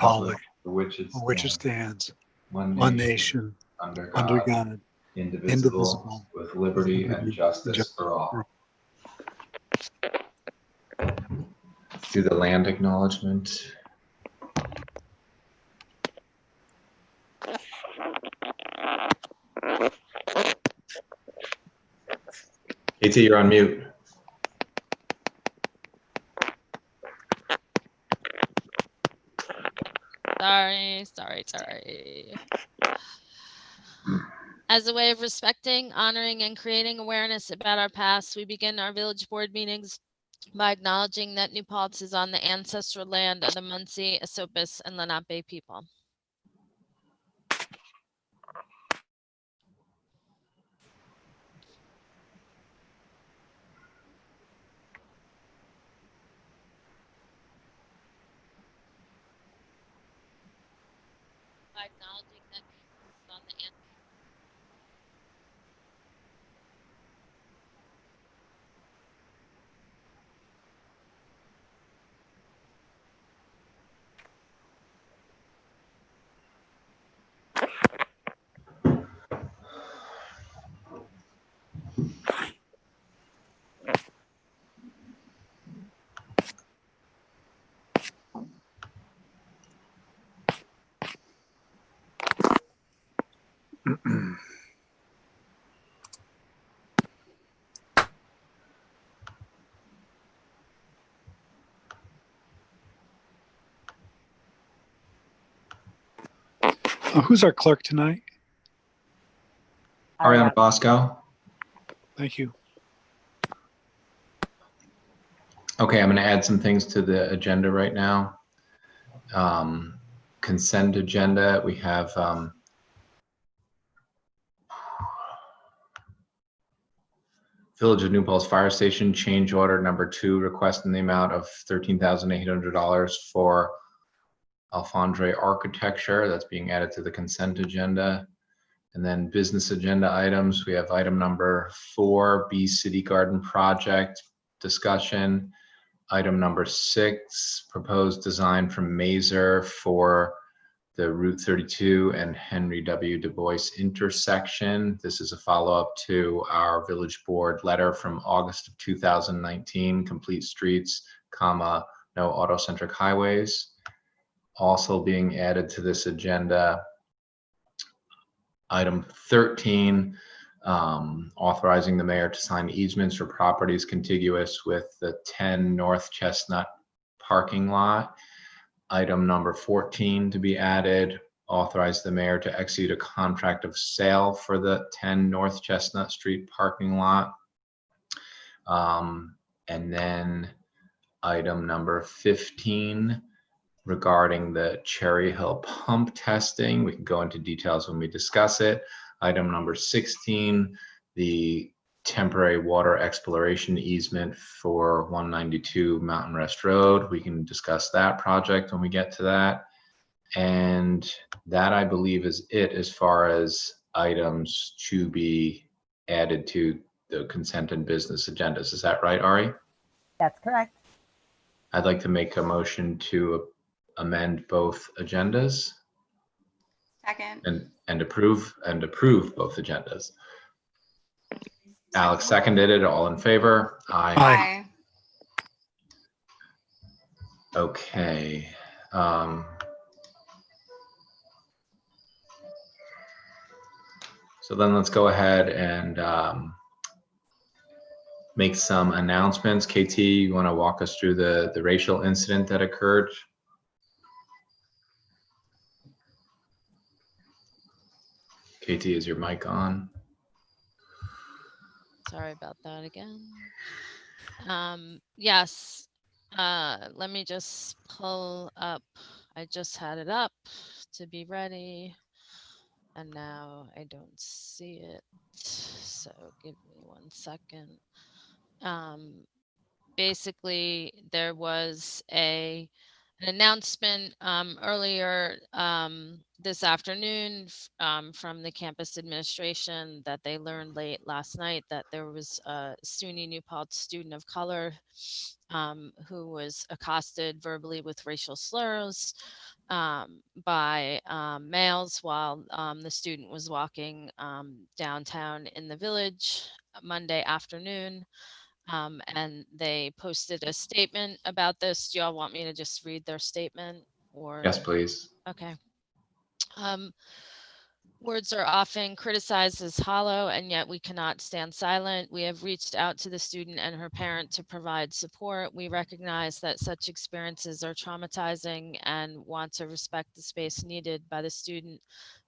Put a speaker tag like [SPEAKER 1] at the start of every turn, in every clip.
[SPEAKER 1] republic
[SPEAKER 2] for which it
[SPEAKER 1] stands,
[SPEAKER 2] one
[SPEAKER 1] one
[SPEAKER 2] nation,
[SPEAKER 1] nation,
[SPEAKER 2] under
[SPEAKER 1] under
[SPEAKER 2] God,
[SPEAKER 1] God,
[SPEAKER 2] indivisible, with liberty and justice for all. Do the land acknowledgement. AT, you're on mute.
[SPEAKER 3] Sorry. As a way of respecting, honoring, and creating awareness about our past, we begin our village board meetings by acknowledging that New Paltz is on the ancestral land of the Munsee, Esopus, and Lenape people. By acknowledging that it's on the
[SPEAKER 1] Who's our clerk tonight?
[SPEAKER 2] Ariana Bosco.
[SPEAKER 1] Thank you.
[SPEAKER 2] Okay, I'm going to add some things to the agenda right now. Consent agenda. We have Village of New Paltz Fire Station change order number 2, requesting the amount of $13,800 for Alfondre Architecture. That's being added to the consent agenda. And then business agenda items. We have item number 4, B City Garden Project discussion. Item number 6, proposed design from Mazer for the Route 32 and Henry W. Du Bois intersection. This is a follow-up to our village board letter from August of 2019, complete streets, comma, no auto-centric highways. Also being added to this agenda, item 13, authorizing the mayor to sign easements for properties contiguous with the 10 North Chestnut parking lot. Item number 14 to be added, authorize the mayor to execute a contract of sale for the 10 North Chestnut Street parking lot. And then item number 15, regarding the Cherry Hill pump testing. We can go into details when we discuss it. Item number 16, the temporary water exploration easement for 192 Mountain Rest Road. We can discuss that project when we get to that. And that, I believe, is it as far as items to be added to the consent and business agendas. Is that right, Ari?
[SPEAKER 4] That's correct.
[SPEAKER 2] I'd like to make a motion to amend both agendas.
[SPEAKER 5] Second.
[SPEAKER 2] And approve both agendas. Alex seconded it. All in favor? Aye.
[SPEAKER 5] Aye.
[SPEAKER 2] Okay. So then let's go ahead and make some announcements. KT, you want to walk us through the racial incident that occurred? KT, is your mic on?
[SPEAKER 3] Sorry about that again. Yes. Let me just pull up. I just had it up to be ready, and now I don't see it. So give me 1 second. Basically, there was an announcement earlier this afternoon from the campus administration that they learned late last night that there was a SUNY New Paltz student of color who was accosted verbally with racial slurs by males while the student was walking downtown in the village Monday afternoon. And they posted a statement about this. Do y'all want me to just read their statement or?
[SPEAKER 2] Yes, please.
[SPEAKER 3] Okay. Words are often criticized as hollow, and yet we cannot stand silent. We have reached out to the student and her parent to provide support. We recognize that such experiences are traumatizing and want to respect the space needed by the student,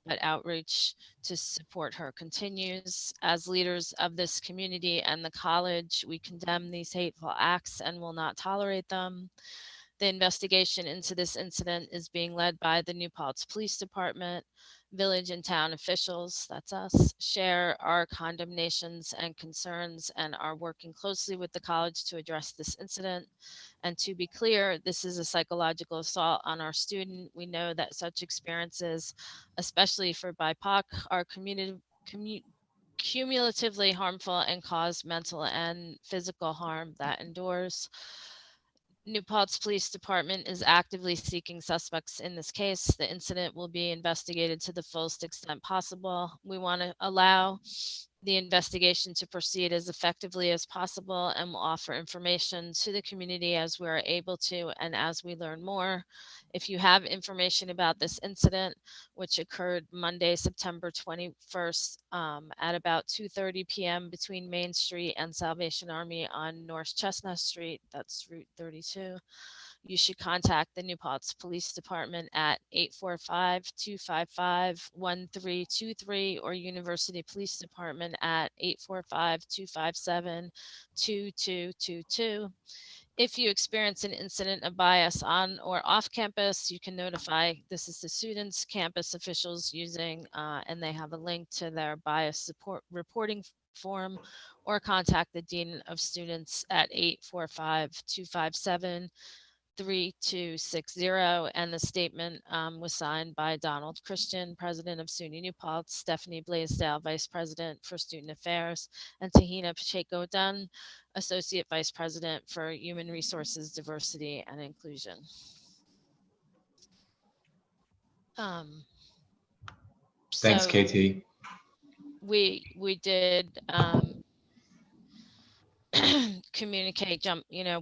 [SPEAKER 3] but outreach to support her continues. As leaders of this community and the college, we condemn these hateful acts and will not tolerate them. The investigation into this incident is being led by the New Paltz Police Department. Village and town officials, that's us, share our condemnations and concerns and are working closely with the college to address this incident. And to be clear, this is a psychological assault on our student. We know that such experiences, especially for BIPOC, are cumulatively harmful and cause mental and physical harm that endures. New Paltz Police Department is actively seeking suspects in this case. The incident will be investigated to the fullest extent possible. We want to allow the investigation to proceed as effectively as possible and will offer information to the community as we are able to and as we learn more. If you have information about this incident, which occurred Monday, September 21st at about 2:30 p.m. between Main Street and Salvation Army on North Chestnut Street, that's Route 32, you should contact the New Paltz Police Department at 845-255-1323 or University Police Department at 845-257-2222. If you experience an incident of bias on or off campus, you can notify, this is the students, campus officials using, and they have a link to their bias support reporting form, or contact the Dean of Students at 845-257-3260. And the statement was signed by Donald Christian, President of SUNY New Paltz, Stephanie Blaisdell, Vice President for Student Affairs, and Tahina Pacheco-Dunn, Associate Vice President for Human Resources, Diversity, and Inclusion.
[SPEAKER 2] Thanks,
[SPEAKER 3] So
[SPEAKER 2] KT.
[SPEAKER 3] we did communicate,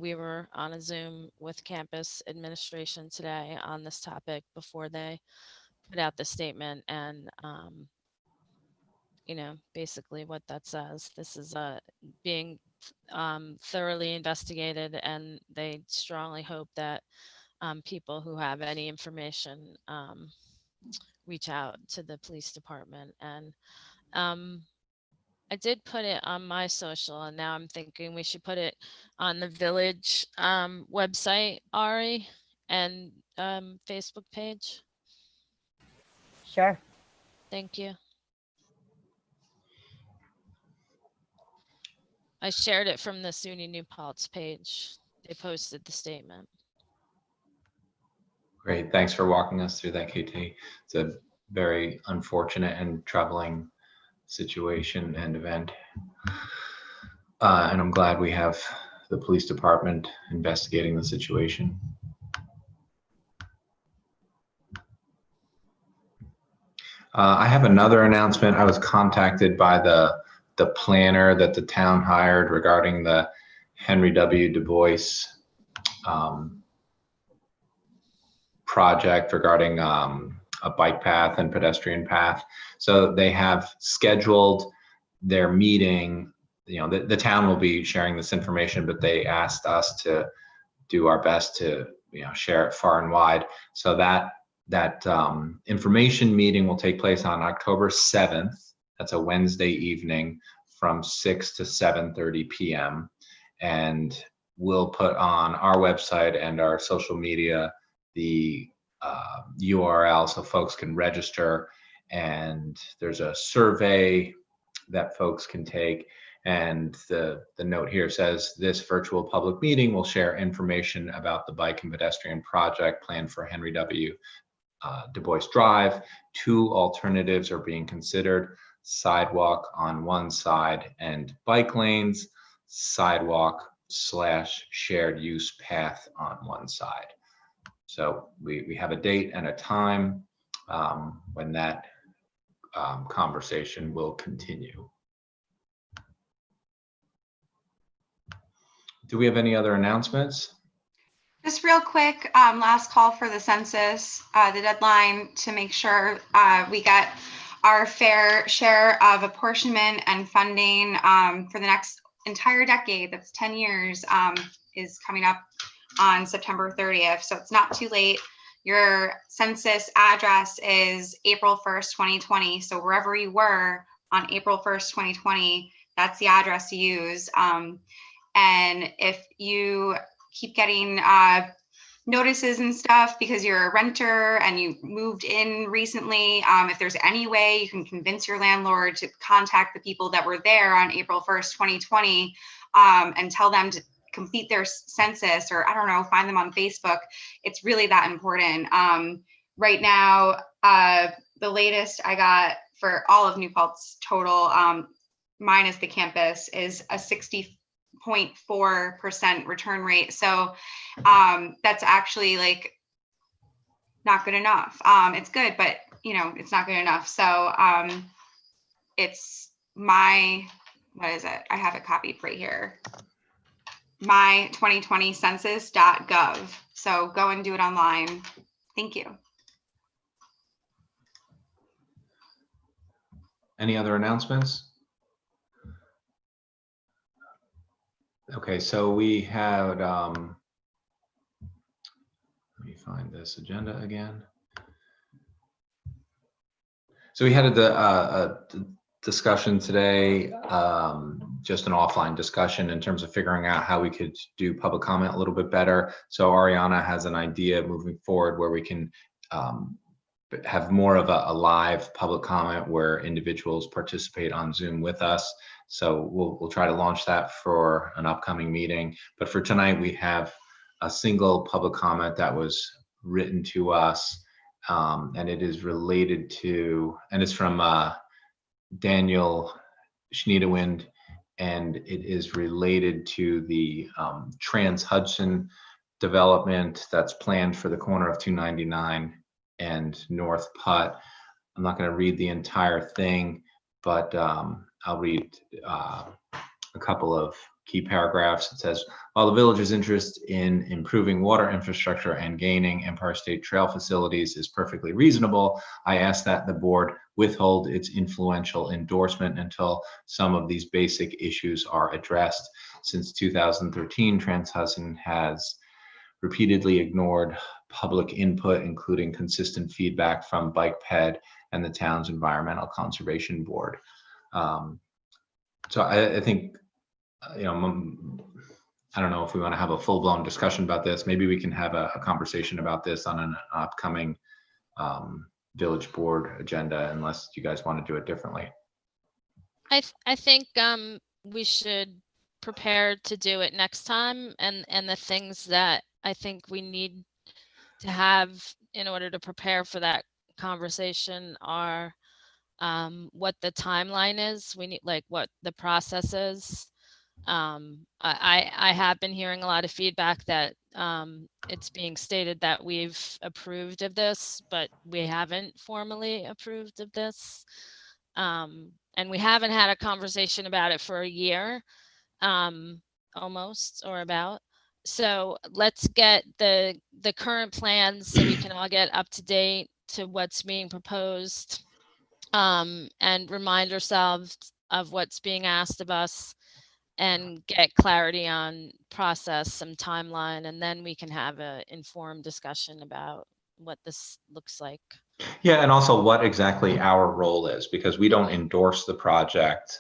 [SPEAKER 3] we were on a Zoom with campus administration today on this topic before they put out the statement, and basically what that says, this is being thoroughly investigated, and they strongly hope that people who have any information reach out to the police department. And I did put it on my social, and now I'm thinking we should put it on the village website, Ari, and Facebook page.
[SPEAKER 4] Sure.
[SPEAKER 3] Thank you. I shared it from the SUNY New Paltz page. They posted the statement.
[SPEAKER 2] Great. Thanks for walking us through that, KT. It's a very unfortunate and troubling situation and event. And I'm glad we have the police department investigating the situation. I have another announcement. I was contacted by the planner that the town hired regarding the Henry W. Du Bois project regarding a bike path and pedestrian path. So they have scheduled their meeting. The town will be sharing this information, but they asked us to do our best to share it far and wide. So that information meeting will take place on October 7th. That's a Wednesday evening from 6 to 7:30 p.m. And we'll put on our website and our social media the URL so folks can register. And there's a survey that folks can take. And the note here says, this virtual public meeting will share information about the bike and pedestrian project planned for Henry W. Du Bois Drive. 2 alternatives are being considered: sidewalk on one side and bike lanes, sidewalk/shared use path on one side. So we have a date and a time when that conversation will continue. Do we have any other announcements?
[SPEAKER 5] Just real quick, last call for the census, the deadline to make sure we get our fair share of apportionment and funding for the next entire decade, that's 10 years, is coming up on September 30th. So it's not too late. Your census address is April 1st, 2020. So wherever you were on April 1st, 2020, that's the address to use. And if you keep getting notices and stuff because you're a renter and you moved in recently, if there's any way you can convince your landlord to contact the people that were there on April 1st, 2020, and tell them to complete their census, or I don't know, find them on Facebook. It's really that important. Right now, the latest I got for all of New Paltz total, minus the campus, is a 60.4% return rate. So that's actually like not good enough. It's good, but it's not good enough. So it's what is it? I have it copied right here. my2020census.gov. So go and do it online. Thank you.
[SPEAKER 2] Any other announcements? Okay, so we had, let me find this agenda again. So we had a discussion today, just an offline discussion in terms of figuring out how we could do public comment a little bit better. So Ariana has an idea moving forward where we can have more of a live public comment where individuals participate on Zoom with us. So we'll try to launch that for an upcoming meeting. But for tonight, we have a single public comment that was written to us, and it is related to, and it's from Daniel Schniedewind, and it is related to the Trans-Hudson development that's planned for the corner of 299 and North Putt. I'm not going to read the entire thing, but I'll read a couple of key paragraphs. It says, while the village's interest in improving water infrastructure and gaining Empire State Trail facilities is perfectly reasonable, I ask that the board withhold its influential endorsement until some of these basic issues are addressed. Since 2013, Trans-Hudson has repeatedly ignored public input, including consistent feedback from Bike Ped and the town's Environmental Conservation Board. So I think, I don't know if we want to have a full-blown discussion about this. Maybe we can have a conversation about this on an upcoming village board agenda, unless you guys want to do it differently.
[SPEAKER 3] I think we should prepare to do it next time, and the things that I think we need to have in order to prepare for that conversation are what the timeline is. We need, like, what the process is. I have been hearing a lot of feedback that it's being stated that we've approved of this, but we haven't formally approved of this. And we haven't had a conversation about it for a year, almost, or about. So let's get the current plans so we can all get up to date to what's being proposed, and remind ourselves of what's being asked of us, and get clarity on process and timeline, and then we can have an informed discussion about what this looks like.
[SPEAKER 2] Yeah, and also what exactly our role is, because we don't endorse the project.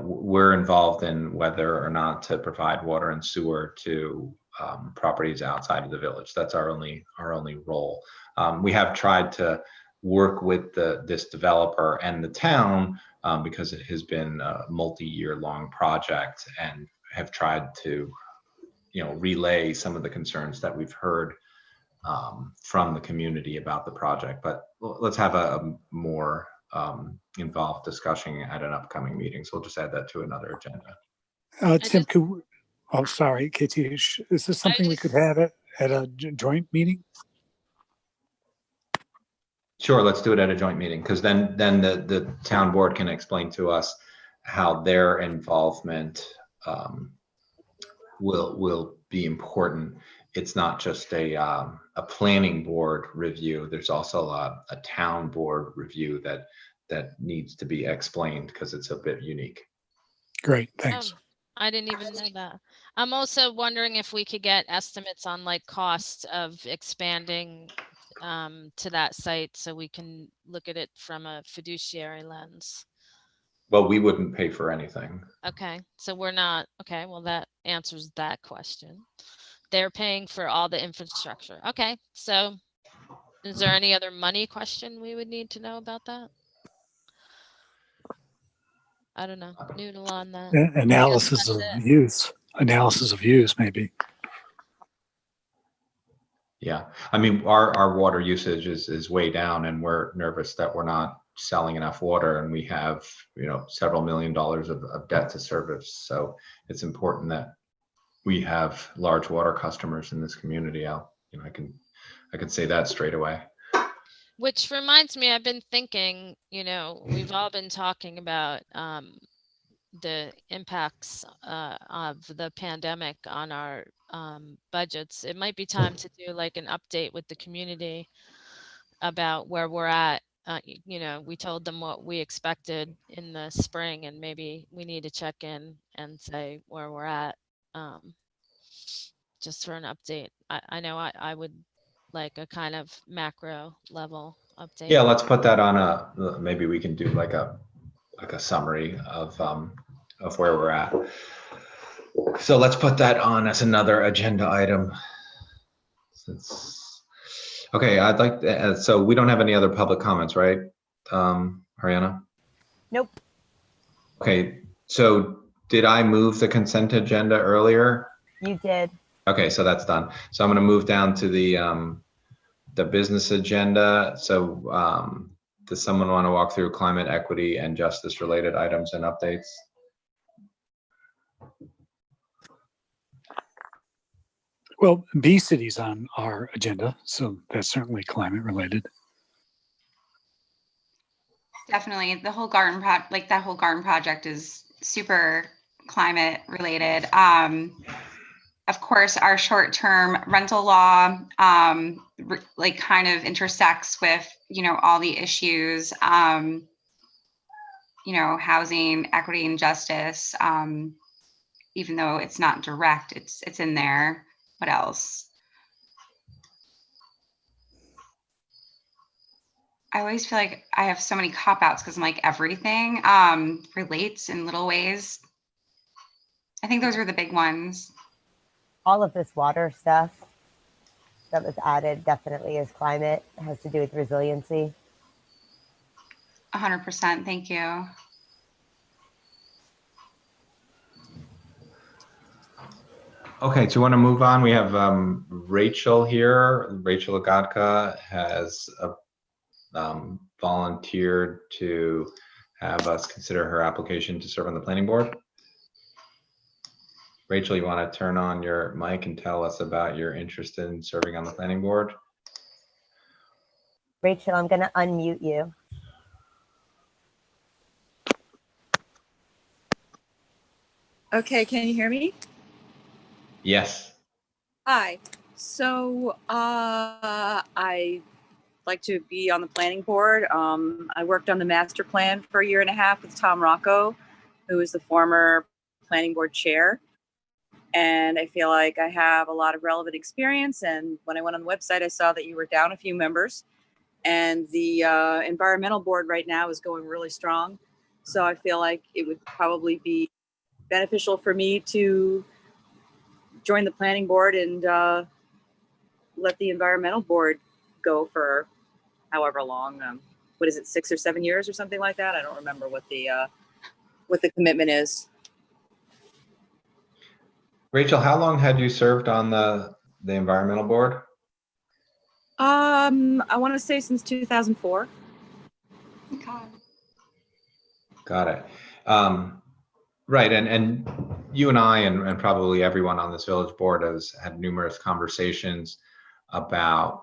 [SPEAKER 2] We're involved in whether or not to provide water and sewer to properties outside of the village. That's our only role. We have tried to work with this developer and the town because it has been a multi-year long project, and have tried to relay some of the concerns that we've heard from the community about the project. But let's have a more involved discussion at an upcoming meeting. So we'll just add that to another agenda.
[SPEAKER 1] Tim, Oh, sorry, Katie. Is this
[SPEAKER 3] I
[SPEAKER 1] something we could have at a joint meeting?
[SPEAKER 2] Sure, let's do it at a joint meeting, because then the town board can explain to us how their involvement will be important. It's not just a planning board review. There's also a town board review that needs to be explained because it's a bit unique.
[SPEAKER 1] Great, thanks.
[SPEAKER 3] Oh, I didn't even know that. I'm also wondering if we could get estimates on like cost of expanding to that site so we can look at it from a fiduciary lens.
[SPEAKER 2] Well, we wouldn't pay for anything.
[SPEAKER 3] Okay, so we're not, okay, well, that answers that question. They're paying for all the infrastructure. Okay, so is there any other money question we would need to know about that? I don't know. Noodle on that.
[SPEAKER 1] Analysis
[SPEAKER 3] that's
[SPEAKER 1] of
[SPEAKER 3] it.
[SPEAKER 1] use. Analysis of use, maybe.
[SPEAKER 2] Yeah, I mean, our water usage is way down, and we're nervous that we're not selling enough water, and we have, several $1 million of debt to service. So it's important that we have large water customers in this community. I can say that straight away.
[SPEAKER 3] Which reminds me, I've been thinking, we've all been talking about the impacts of the pandemic on our budgets. It might be time to do like an update with the community about where we're at. We told them what we expected in the spring, and maybe we need to check in and say where we're at, just for an update. I know I would like a kind of macro level update.
[SPEAKER 2] Yeah, let's put that on maybe we can do like a summary of where we're at. So let's put that on as another agenda item. Okay, I'd like to, so we don't have any other public comments, right, Ariana?
[SPEAKER 4] Nope.
[SPEAKER 2] Okay, so did I move the consent agenda earlier?
[SPEAKER 4] You did.
[SPEAKER 2] Okay, so that's done. So I'm going to move down to the business agenda. So does someone want to walk through climate equity and justice related items and updates?
[SPEAKER 1] Well, Bee City's on our agenda, so that's certainly climate related.
[SPEAKER 5] Definitely, the whole garden that whole garden project is super climate related. Of course, our short-term rental law, kind of intersects with, all the issues, housing, equity, and justice. Even though it's not direct, it's in there. What else? I always feel like I have so many cop-outs because I'm like everything relates in little ways. I think those were the big ones.
[SPEAKER 4] All of this water stuff that was added definitely is climate. It has to do with resiliency.
[SPEAKER 5] 100%. Thank you.
[SPEAKER 2] Okay, do you want to move on? We have Rachel here. Rachel Agadka has volunteered to have us consider her application to serve on the planning board. Rachel, you want to turn on your mic and tell us about your interest in serving on the planning board?
[SPEAKER 4] Rachel, I'm going to unmute you.
[SPEAKER 6] Okay, can you hear me?
[SPEAKER 2] Yes.
[SPEAKER 6] Hi. So I like to be on the planning board. I worked on the master plan for 1.5 years with Tom Rocco, who is the former planning board chair. And I feel like I have a lot of relevant experience. And when I went on the website, I saw that you were down a few members. And the environmental board right now is going really strong. So I feel like it would probably be beneficial for me to join the planning board and let the environmental board go for however long. What is it, 6 or 7 years or something like that? I don't remember what the commitment is.
[SPEAKER 2] Rachel, how long had you served on the environmental board?
[SPEAKER 6] I want to say since 2004.
[SPEAKER 5] God.
[SPEAKER 2] Got it. Right, and you and I and probably everyone on this village board has had numerous conversations about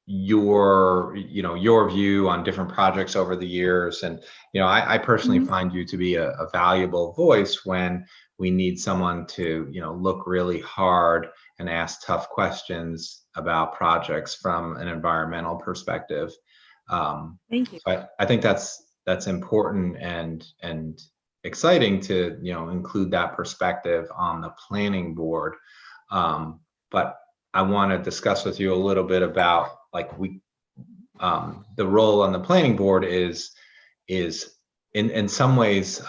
[SPEAKER 2] your view on different projects over the years. And I personally find you to be a valuable voice when we need someone to look really hard and ask tough questions about projects from an environmental perspective.
[SPEAKER 6] Thank you.
[SPEAKER 2] So I think that's important and exciting to include that perspective on the planning board. But I want to discuss with you a little bit about the role on the planning board is in some ways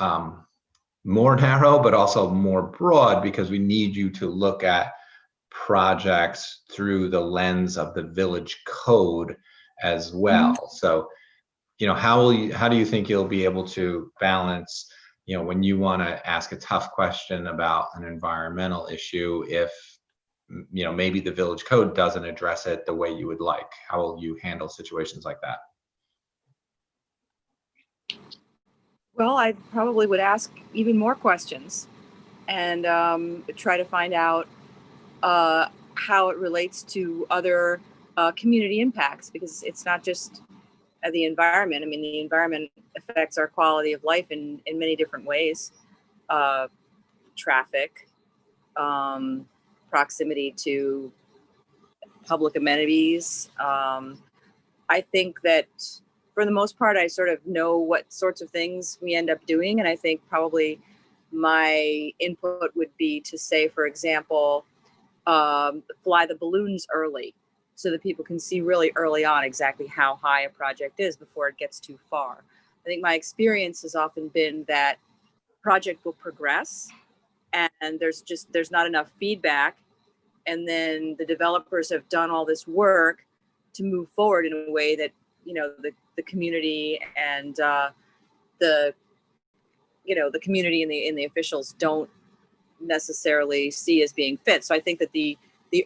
[SPEAKER 2] more narrow, but also more broad, because we need you to look at projects through the lens of the village code as well. So, how do you think you'll be able to balance, when you want to ask a tough question about an environmental issue, if maybe the village code doesn't address it the way you would like? How will you handle situations like that?
[SPEAKER 6] Well, I probably would ask even more questions and try to find out how it relates to other community impacts, because it's not just the environment. I mean, the environment affects our quality of life in many different ways. Traffic, proximity to public amenities. I think that for the most part, I sort of know what sorts of things we end up doing. And I think probably my input would be to say, for example, fly the balloons early so that people can see really early on exactly how high a project is before it gets too far. I think my experience has often been that project will progress and there's not enough feedback. And then the developers have done all this work to move forward in a way that, the community and the community and the officials don't necessarily see as being fit. So I think that the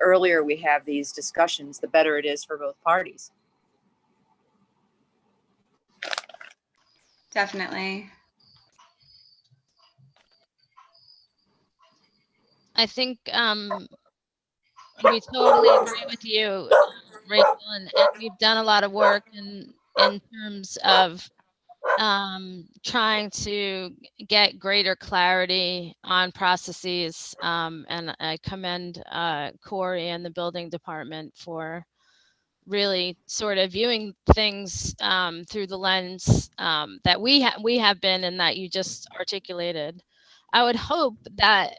[SPEAKER 6] earlier we have these discussions, the better it is for both parties.
[SPEAKER 5] Definitely.
[SPEAKER 3] I think we totally agree with you, Rachel, and we've done a lot of work in terms of trying to get greater clarity on processes. And I commend Corey and the building department for really sort of viewing things through the lens that we have been, and that you just articulated. I would hope that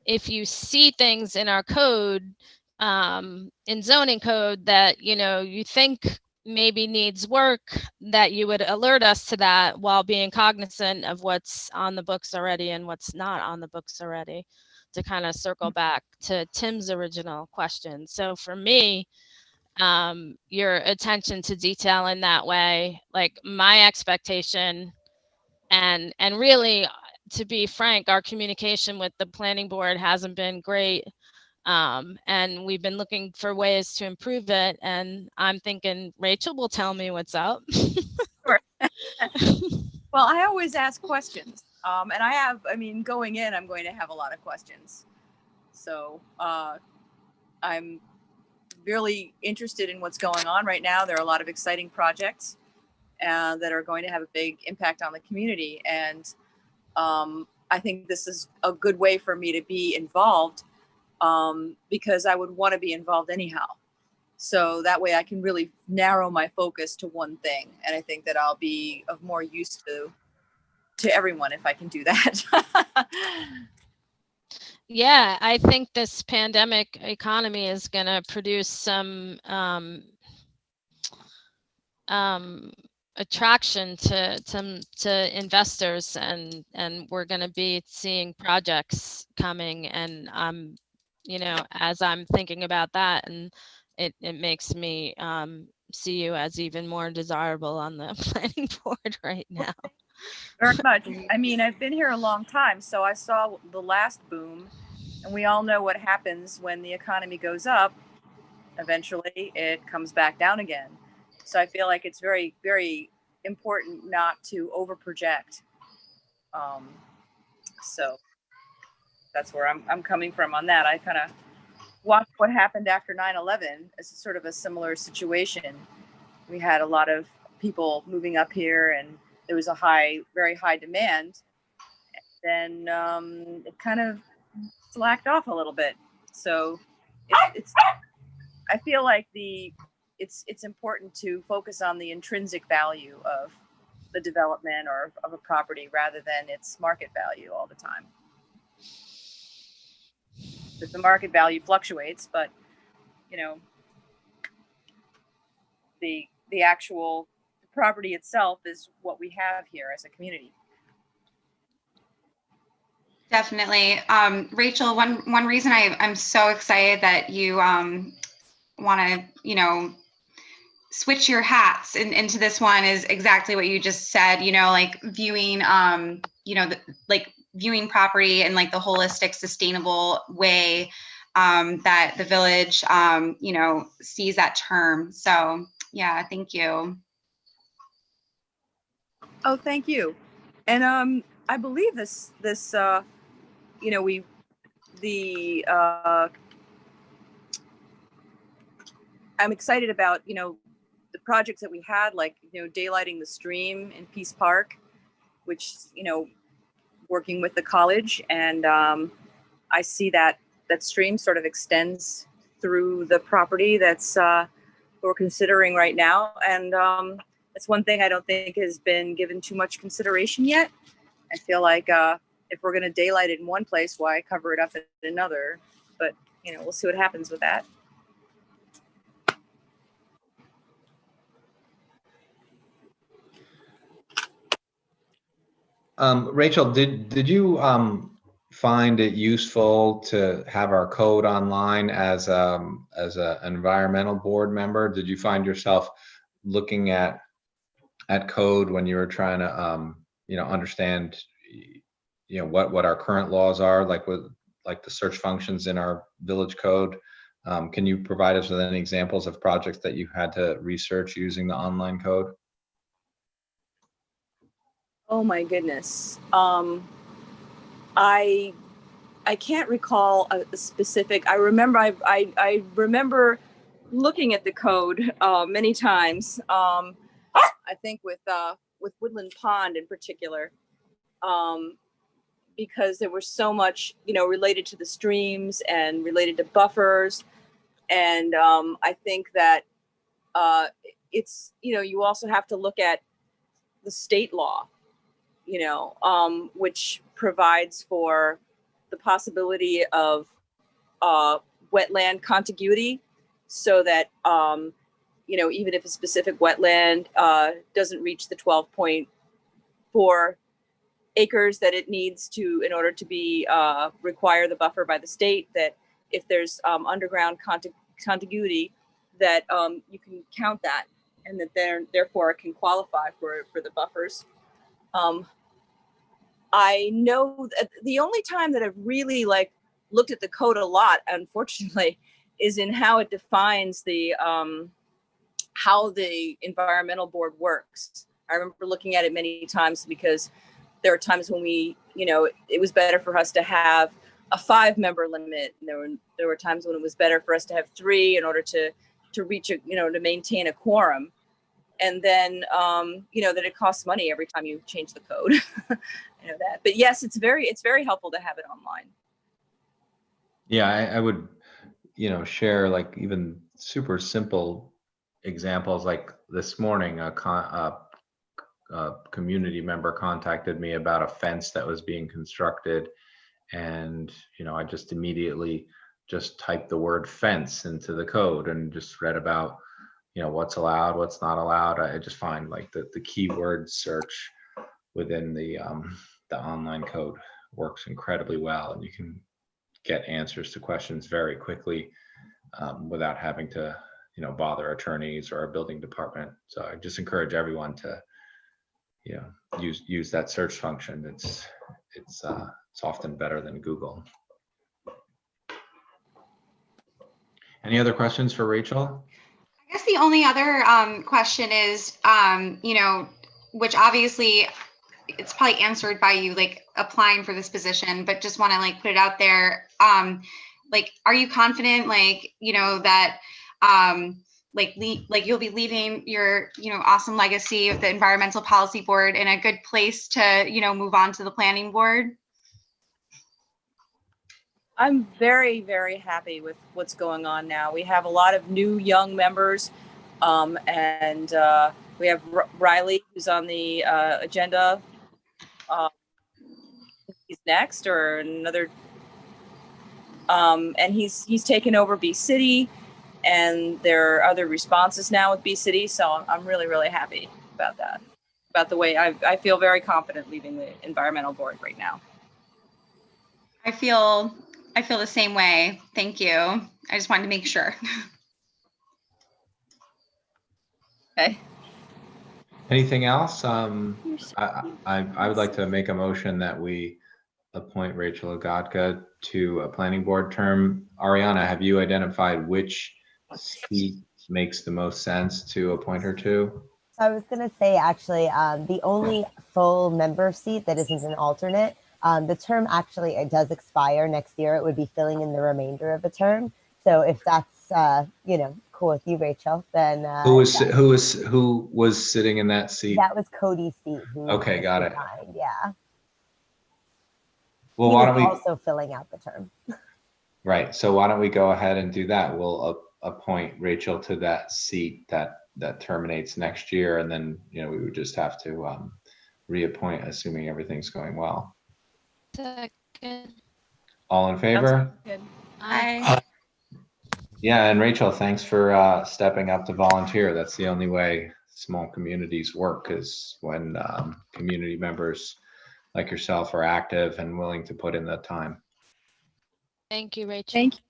[SPEAKER 3] if you see things in our code, in zoning code, that you think maybe needs work, that you would alert us to that while being cognizant of what's on the books already and what's not on the books already, to kind of circle back to Tim's original question. So for me, your attention to detail in that way, like my expectation, and really, to be frank, our communication with the planning board hasn't been great. And we've been looking for ways to improve it. And I'm thinking Rachel will tell me what's up.
[SPEAKER 6] Sure. Well, I always ask questions. And going in, I'm going to have a lot of questions. So I'm really interested in what's going on right now. There are a lot of exciting projects that are going to have a big impact on the community. And I think this is a good way for me to be involved, because I would want to be involved anyhow. So that way I can really narrow my focus to one thing. And I think that I'll be of more use to everyone if I can do that.
[SPEAKER 3] Yeah, I think this pandemic economy is going to produce some attraction to investors, and we're going to be seeing projects coming. And as I'm thinking about that, and it makes me see you as even more desirable on the planning board right now.
[SPEAKER 6] Very much. I mean, I've been here a long time, so I saw the last boom, and we all know what happens when the economy goes up. Eventually, it comes back down again. So I feel like it's very, very important not to overproject So that's where I'm coming from on that. I kind of watched what happened after 9/11 as sort of a similar situation. We had a lot of people moving up here, and there was a very high demand. Then it kind of slacked off a little bit. So it's I feel like it's important to focus on the intrinsic value of the development or of a property rather than its market value all the time. Because the market value fluctuates, but you know, the actual property itself is what we have here as a community.
[SPEAKER 5] Definitely. Rachel, one reason I'm so excited that you want to, switch your hats into this one is exactly what you just said, like viewing, viewing property in like the holistic, sustainable way that the village, sees that term. So yeah, thank you.
[SPEAKER 6] Oh, thank you. And I believe I'm excited about, the projects that we had, like, daylighting the stream in Peace Park, which, working with the college. And I see that stream sort of extends through the property that's we're considering right now. And that's one thing I don't think has been given too much consideration yet. I feel like if we're going to daylight it in one place, why cover it up in another? But, we'll see what happens with that.
[SPEAKER 2] Rachel, did you find it useful to have our code online as an environmental board member? Did you find yourself looking at code when you were trying to understand what our current laws are, like the search functions in our village code? Can you provide us with any examples of projects that you had to research using the online code?
[SPEAKER 6] Oh my goodness. I can't recall a specific. I remember I remember looking at the code many times. I think with Woodland Pond in particular, because there was so much related to the streams and related to buffers, and I think that it's you also have to look at the state law, which provides for the possibility of wetland contiguity, so that even if a specific wetland doesn't reach the 12.4 acres that it needs to in order to be require the buffer by the state, that if there's underground contiguity, that you can count that, and that therefore it can qualify for the buffers. I know that the only time that I've really looked at the code a lot, unfortunately, is in how it defines the how the environmental board works. I remember looking at it many times because there are times when it was better for us to have a 5-member limit. And there were times when it was better for us to have 3 in order to reach to maintain a quorum. And then that it costs money every time you change the code. That. But yes, it's very helpful to have it online.
[SPEAKER 2] Yeah, I would share even super simple examples. Like this morning, a community member contacted me about a fence that was being constructed, and I just immediately just typed the word fence into the code and just read about what's allowed, what's not allowed. I just find the keyword search within the online code works incredibly well, and you can get answers to questions very quickly without having to bother attorneys or a building department. So I just encourage everyone to use that search function. It's often better than Google. Any other questions for Rachel?
[SPEAKER 5] I guess the only other question is, which obviously it's probably answered by you like applying for this position, but just want to like put it out there. Like, are you confident, like, you know, that like you'll be leaving your, you know, awesome legacy of the Environmental Policy Board in a good place to, you know, move on to the Planning Board?
[SPEAKER 6] I'm very, very happy with what's going on now. We have a lot of new young members, and we have Riley, who's on the agenda. He's next, or another, and he's taken over B City, and there are other responses now with B City. So I'm really, really happy about that. About the way I feel very confident leaving the environmental board right now.
[SPEAKER 5] I feel the same way. Thank you. I just wanted to make sure.
[SPEAKER 6] Okay.
[SPEAKER 2] Anything else? I would like to make a motion that we appoint Rachel Agadka to a planning board term. Ariana, have you identified which seat makes the most sense to appoint her to?
[SPEAKER 4] So I was going to say, actually, the only full member seat that isn't an alternate, the term actually, it does expire next year. It would be filling in the remainder of the term. So if that's, you know, cool with you, Rachel, then
[SPEAKER 2] Who was sitting in that seat?
[SPEAKER 4] that was Cody's seat. Who
[SPEAKER 2] Okay, got it.
[SPEAKER 4] resigned, yeah.
[SPEAKER 2] Well,
[SPEAKER 4] He
[SPEAKER 2] why
[SPEAKER 4] was
[SPEAKER 2] don't we?
[SPEAKER 4] also filling out the term.
[SPEAKER 2] Right. So why don't we go ahead and do that? We'll appoint Rachel to that seat that terminates next year, and then, you know, we would just have to reappoint, assuming everything's going well.
[SPEAKER 3] Second.
[SPEAKER 2] All in favor?
[SPEAKER 6] Good.
[SPEAKER 5] Aye.
[SPEAKER 2] Yeah, and Rachel, thanks for stepping up to volunteer. That's the only way small communities work, is when community members like yourself are active and willing to put in the time.
[SPEAKER 3] Thank you, Rachel.
[SPEAKER 6] Thank you.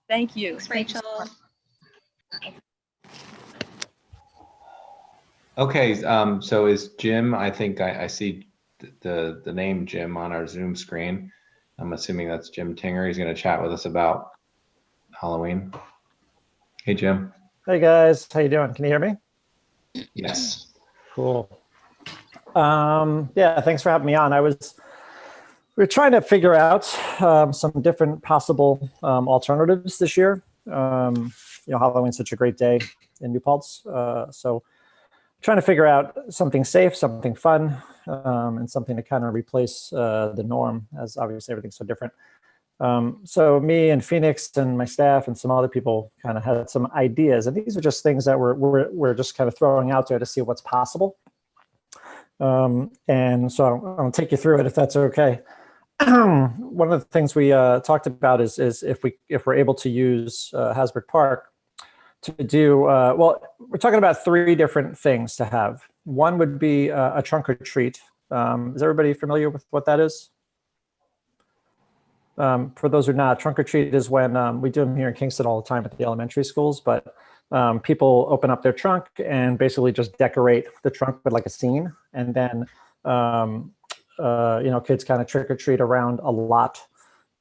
[SPEAKER 6] Thank you.
[SPEAKER 5] Thanks, Rachel.
[SPEAKER 2] Okay, so is Jim, I think I see the name Jim on our Zoom screen. I'm assuming that's Jim Tinger. He's going to chat with us about Halloween. Hey, Jim.
[SPEAKER 7] Hey guys, how you doing? Can you hear me?
[SPEAKER 2] Yes.
[SPEAKER 7] Cool. Yeah, thanks for having me on. We're trying to figure out some different possible alternatives this year. You know, Halloween's such a great day in New Paltz, so trying to figure out something safe, something fun, and something to kind of replace the norm, as obviously everything's so different. So me and Phoenix and my staff and some other people kind of had some ideas, and these are just things that we're just kind of throwing out there to see what's possible. And so I'll take you through it if that's okay. One of the things we talked about is if we're able to use Hasbro Park to do, well, we're talking about 3 different things to have. One would be a trunk or treat. Is everybody familiar with what that is? For those who are not, trunk or treat is when we do them here in Kingston all the time at the elementary schools, but people open up their trunk and basically just decorate the trunk with like a scene. And then, you know, kids kind of trick or treat around a lot,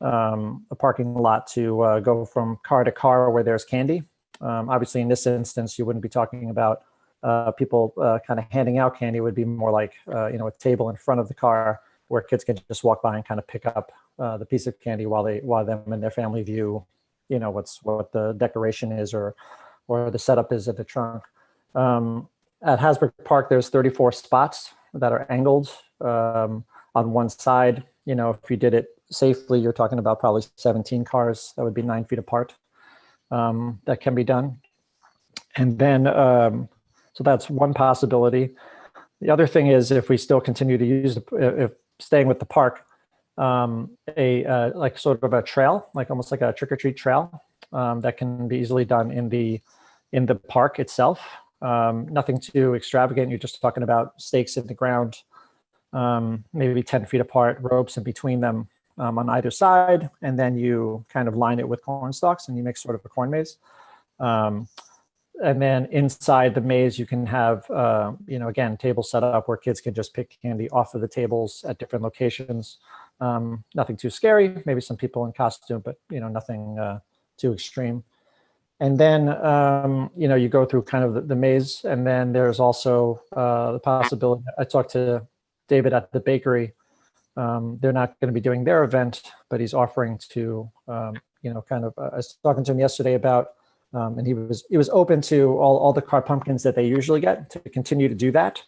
[SPEAKER 7] a parking lot, to go from car to car where there's candy. Obviously, in this instance, you wouldn't be talking about people kind of handing out candy. It would be more like, you know, a table in front of the car where kids can just walk by and kind of pick up the piece of candy while them and their family view, you know, what the decoration is or the setup is at the trunk. At Hasbro Park, there's 34 spots that are angled on one side. You know, if you did it safely, you're talking about probably 17 cars that would be 9 feet apart. That can be done. And then, so that's one possibility. The other thing is, if we still continue to use, if staying with the park, like sort of a trail, like almost like a trick-or-treat trail, that can be easily done in the park itself. Nothing too extravagant. You're just talking about stakes in the ground, maybe 10 feet apart, ropes in between them on either side, and then you kind of line it with corn stalks and you make sort of a corn maze. And then inside the maze, you can have, you know, again, tables set up where kids can just pick candy off of the tables at different locations. Nothing too scary, maybe some people in costume, but, you know, nothing too extreme. And then, you know, you go through kind of the maze, and then there's also the possibility. I talked to David at the bakery, they're not going to be doing their event, but he's offering to, kind of, I was talking to him yesterday about, and he was open to all the carved pumpkins that they usually get to continue to do that,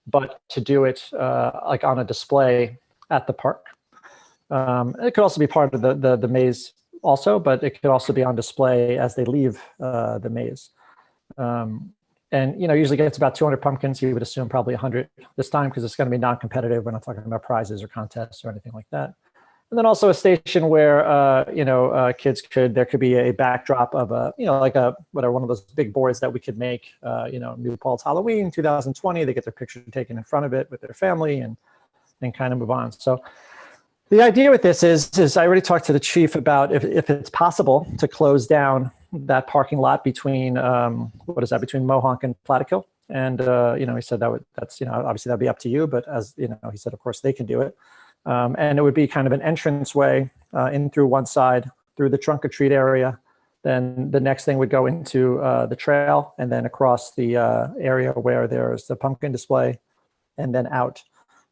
[SPEAKER 7] but to do it like on a display at the park. It could also be part of the maze also, but it could also be on display as they leave the maze. And, usually gets about 200 pumpkins. You would assume probably 100 this time because it's going to be non-competitive. We're not talking about prizes or contests or anything like that. And then also a station where, there could be a backdrop of one of those big boards that we could make, New Paltz Halloween 2020. They get their picture taken in front of it with their family and kind of move on. So the idea with this is I already talked to the chief about if it's possible to close down that parking lot between between Mohonk and Platico. And he said that's obviously that'd be up to you, but as he said, of course they can do it. And it would be kind of an entrance way in through one side through the trunk or treat area. Then the next thing would go into the trail and then across the area where there's the pumpkin display and then out.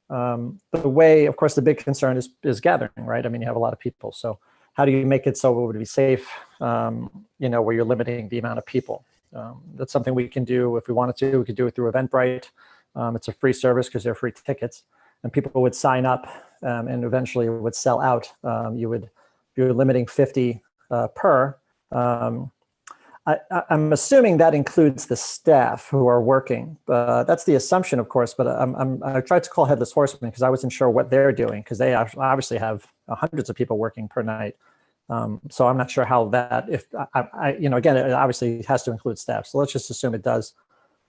[SPEAKER 7] The way, of course, the big concern is gathering, right? I mean, you have a lot of people. So how do you make it so it would be safe, where you're limiting the amount of people? That's something we can do if we wanted to. We could do it through Eventbrite. It's a free service because they're free tickets. And people would sign up and eventually it would sell out. You're limiting 50 per. I'm assuming that includes the staff who are working. That's the assumption, of course, but I tried to call Headless Horseman because I wasn't sure what they're doing because they obviously have hundreds of people working per night. So I'm not sure how that, again, it obviously has to include staff. So let's just assume it does.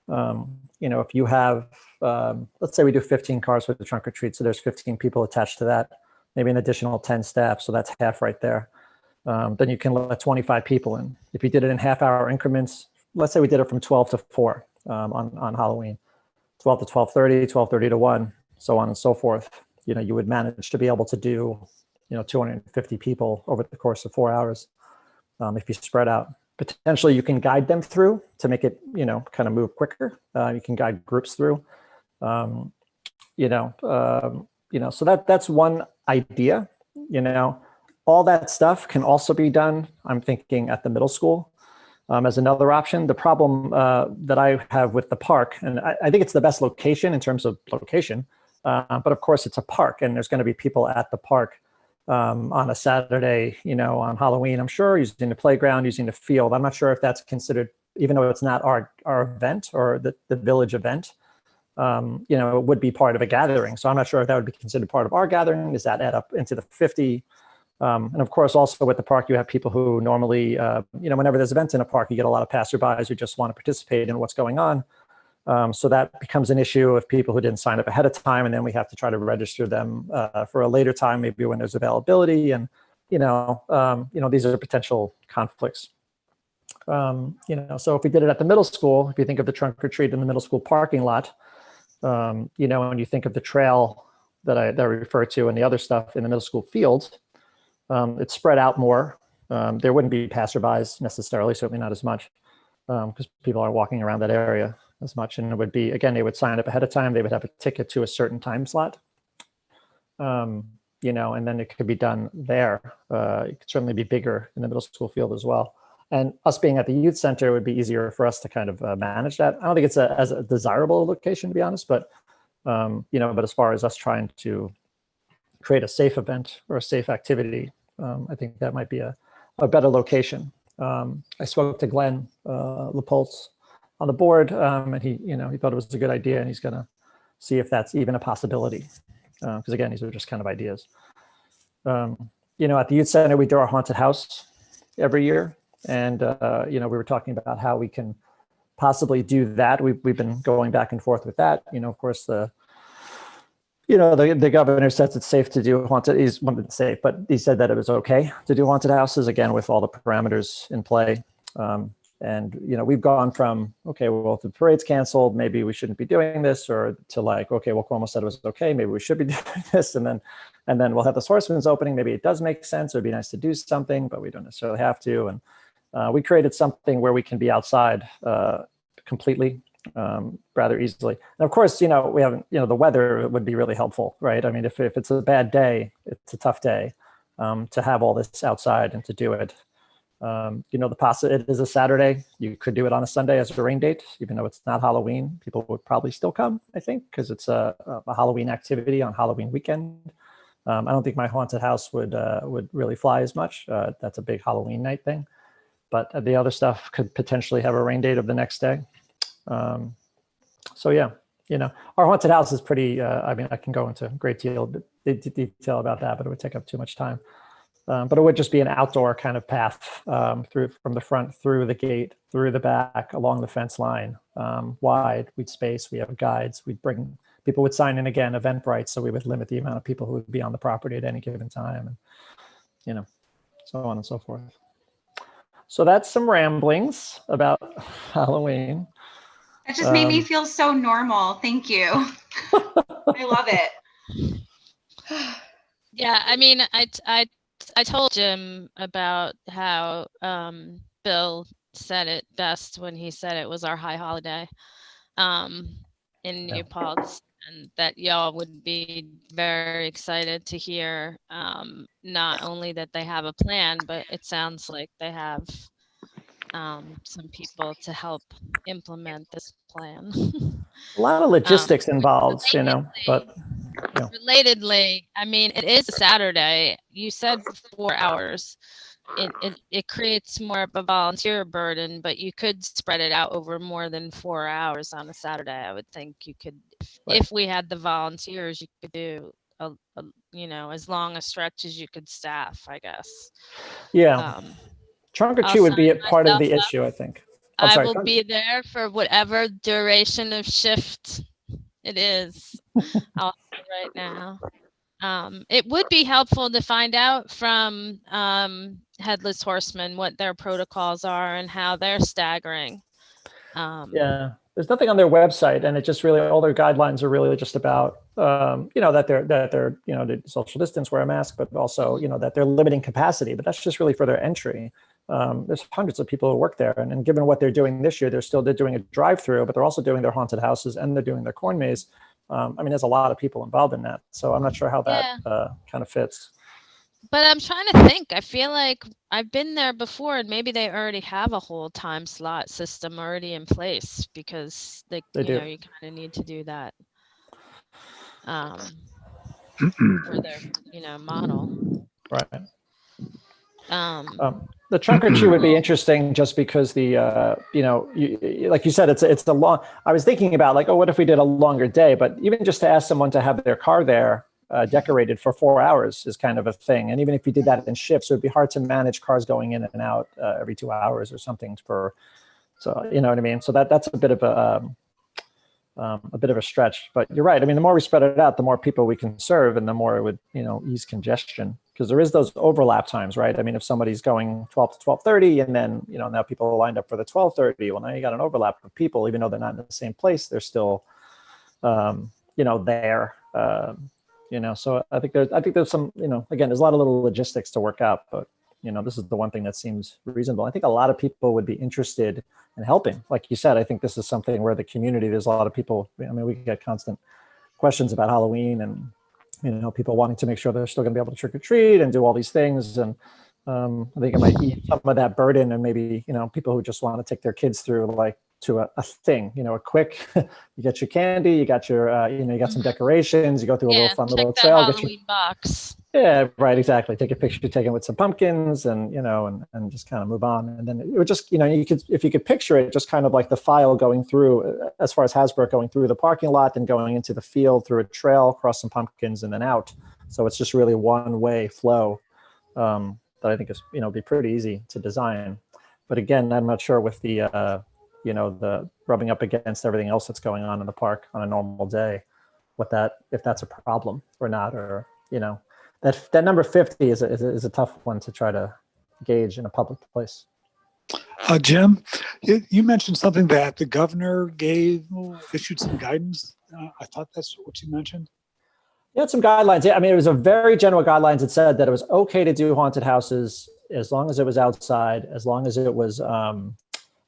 [SPEAKER 7] If you have, let's say we do 15 cars with the trunk or treat, so there's 15 people attached to that, maybe an additional 10 staff, so that's half right there. Then you can let 25 people in. If you did it in half-hour increments, let's say we did it from 12 to 4 on Halloween, 12 to 12:30, 12:30 to 1, so on and so forth. You would manage to be able to do, 250 people over the course of 4 hours if you spread out. Potentially, you can guide them through to make it, kind of move quicker. You can guide groups through, so that's one idea, All that stuff can also be done, I'm thinking, at the middle school as another option. The problem that I have with the park, and I think it's the best location in terms of location, but of course it's a park and there's going to be people at the park on a Saturday, on Halloween, I'm sure, using the playground, using the field. I'm not sure if that's considered, even though it's not our event or the village event, it would be part of a gathering. So I'm not sure if that would be considered part of our gathering. Does that add up into the 50? And of course, also with the park, you have people who normally, whenever there's events in a park, you get a lot of passerbys who just want to participate in what's going on. So that becomes an issue of people who didn't sign up ahead of time, and then we have to try to register them for a later time, maybe when there's availability. And these are potential conflicts. So if we did it at the middle school, if you think of the trunk or treat in the middle school parking lot, and you think of the trail that I referred to and the other stuff in the middle school fields. It's spread out more. There wouldn't be passerbys necessarily, certainly not as much, because people are walking around that area as much. And it would be, again, they would sign up ahead of time. They would have a ticket to a certain time slot, and then it could be done there. It could certainly be bigger in the middle school field as well. And us being at the youth center, it would be easier for us to kind of manage that. I don't think it's as a desirable location, to be honest, but but as far as us trying to create a safe event or a safe activity, I think that might be a better location. I spoke to Glenn LaPoltz on the board, and he thought it was a good idea, and he's going to see if that's even a possibility. Because again, these are just kind of ideas. At the youth center, we do our haunted house every year, and we were talking about how we can possibly do that. We've been going back and forth with that. Of course, the governor says it's safe to do haunted. He's wanted to safe, but he said that it was okay to do haunted houses, again, with all the parameters in play. And we've gone from, okay, well, if the parade's canceled, maybe we shouldn't be doing this, or to like, okay, well, Cuomo said it was okay, maybe we should be doing this, and then we'll have the Horseman's opening. Maybe it does make sense. It'd be nice to do something, but we don't necessarily have to. And we created something where we can be outside completely rather easily. And of course, we haven't, the weather would be really helpful, right? I mean, if it's a bad day, it's a tough day to have all this outside and to do it. It is a Saturday. You could do it on a Sunday as a rain date, even though it's not Halloween. People would probably still come, I think, because it's a Halloween activity on Halloween weekend. I don't think my haunted house would really fly as much. That's a big Halloween night thing. But the other stuff could potentially have a rain date of the next day. So yeah, our haunted house is pretty, I mean, I can go into a great deal of detail about that, but it would take up too much time. But it would just be an outdoor kind of path through from the front, through the gate, through the back, along the fence line, wide. We'd space. We have guides. People would sign in again, Eventbrite, so we would limit the amount of people who would be on the property at any given time, and so on and so forth. So that's some ramblings about Halloween.
[SPEAKER 5] It just made me feel so normal. Thank you. I love it.
[SPEAKER 3] Yeah, I mean, I told Jim about how Bill said it best when he said it was our high holiday in New Paltz, and that y'all would be very excited to hear not only that they have a plan, but it sounds like they have some people to help implement this plan.
[SPEAKER 7] A lot of logistics involved, but
[SPEAKER 3] relatedly, I mean, it is a Saturday. You said 4 hours. It creates more of a volunteer burden, but you could spread it out over more than 4 hours on a Saturday. I would think you could, if we had the volunteers, you could do as long a stretch as you could staff, I guess.
[SPEAKER 7] Yeah. Trunk or treat would be a part of the issue, I think.
[SPEAKER 3] I will be there for whatever duration of shift it is. I'll say right now. It would be helpful to find out from Headless Horseman what their protocols are and how they're staggering.
[SPEAKER 7] Yeah, there's nothing on their website, and it just really, all their guidelines are really just about that they're the social distance, wear a mask, but also that they're limiting capacity. But that's just really for their entry. There's hundreds of people who work there, and given what they're doing this year, they're doing a drive-through, but they're also doing their haunted houses and they're doing their corn maze. I mean, there's a lot of people involved in that, so I'm not sure how that kind of fits.
[SPEAKER 3] But I'm trying to think. I feel like I've been there before, and maybe they already have a whole time slot system already in place, because you kind of need to do that for their model.
[SPEAKER 7] Right. The trunk or treat would be interesting just because like you said, it's a long. I was thinking about what if we did a longer day? But even just to ask someone to have their car there decorated for 4 hours is kind of a thing. And even if you did that in shifts, it would be hard to manage cars going in and out every 2 hours or something. So you know what I mean. So that's a bit of a stretch. But you're right. I mean, the more we spread it out, the more people we can serve, and the more it would ease congestion. Because there is those overlap times, right? I mean, if somebody's going 12 to 12:30, and then now people are lined up for the 12:30, well, now you got an overlap of people, even though they're not in the same place, they're still, there. So I think there's some, again, there's a lot of little logistics to work out, but this is the one thing that seems reasonable. I think a lot of people would be interested in helping. Like you said, I think this is something where the community, there's a lot of people. I mean, we get constant questions about Halloween, and people wanting to make sure they're still going to be able to trick or treat and do all these things. And I think it might ease some of that burden, and maybe, people who just want to take their kids through to a thing, a quick, you get your candy, you got your, you got some decorations, you go through a little fun little trail.
[SPEAKER 3] Halloween box.
[SPEAKER 7] Yeah, right, exactly. Take a picture taken with some pumpkins, and, and just kind of move on. And then it would just, if you could picture it, just kind of like the file going through, as far as Hasbro, going through the parking lot and going into the field through a trail, across some pumpkins, and then out. So it's just really one-way flow that I think is, be pretty easy to design. But again, I'm not sure with the, the rubbing up against everything else that's going on in the park on a normal day, if that's a problem or not, or, that number 50 is a tough one to try to gauge in a public place.
[SPEAKER 1] Jim, you mentioned something that the governor issued some guidance. I thought that's what you mentioned.
[SPEAKER 7] You had some guidelines. Yeah, I mean, it was a very general guidelines. It said that it was okay to do haunted houses as long as it was outside, as long as it was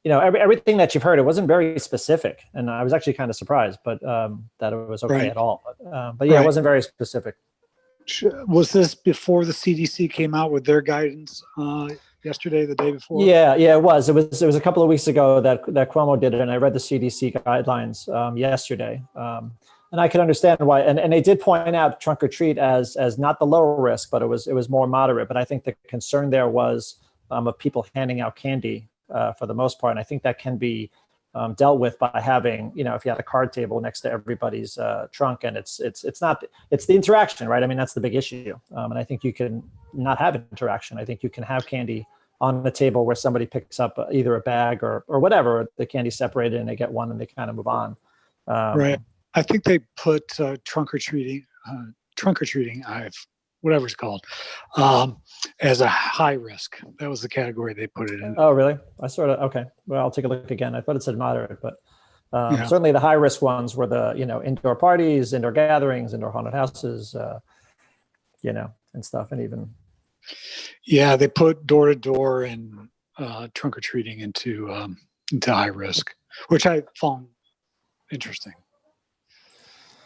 [SPEAKER 7] everything that you've heard, it wasn't very specific, and I was actually kind of surprised, but that it was okay
[SPEAKER 1] Right.
[SPEAKER 7] at all. But yeah,
[SPEAKER 1] Right.
[SPEAKER 7] it wasn't very specific.
[SPEAKER 1] Was this before the CDC came out with their guidance yesterday, the day before?
[SPEAKER 7] Yeah, it was. It was a couple of weeks ago that Cuomo did it, and I read the CDC guidelines yesterday, and I could understand why. And they did point out trunk or treat as not the lower risk, but it was more moderate. But I think the concern there was of people handing out candy for the most part, and I think that can be dealt with by having, if you had a card table next to everybody's trunk, and it's the interaction, right? I mean, that's the big issue, and I think you can not have interaction. I think you can have candy on the table where somebody picks up either a bag or whatever, the candy separated, and they get one and they kind of move on.
[SPEAKER 1] Right. I think they put trunk or treating, whatever it's called, as a high risk. That was the category they put it in.
[SPEAKER 7] Oh, really? Okay. Well, I'll take a look again. I thought it said moderate, but
[SPEAKER 1] Yeah.
[SPEAKER 7] certainly the high risk ones were the, indoor parties, indoor gatherings, indoor haunted houses, and stuff. And even.
[SPEAKER 1] Yeah, they put door to door and trunk or treating into high risk, which I found interesting.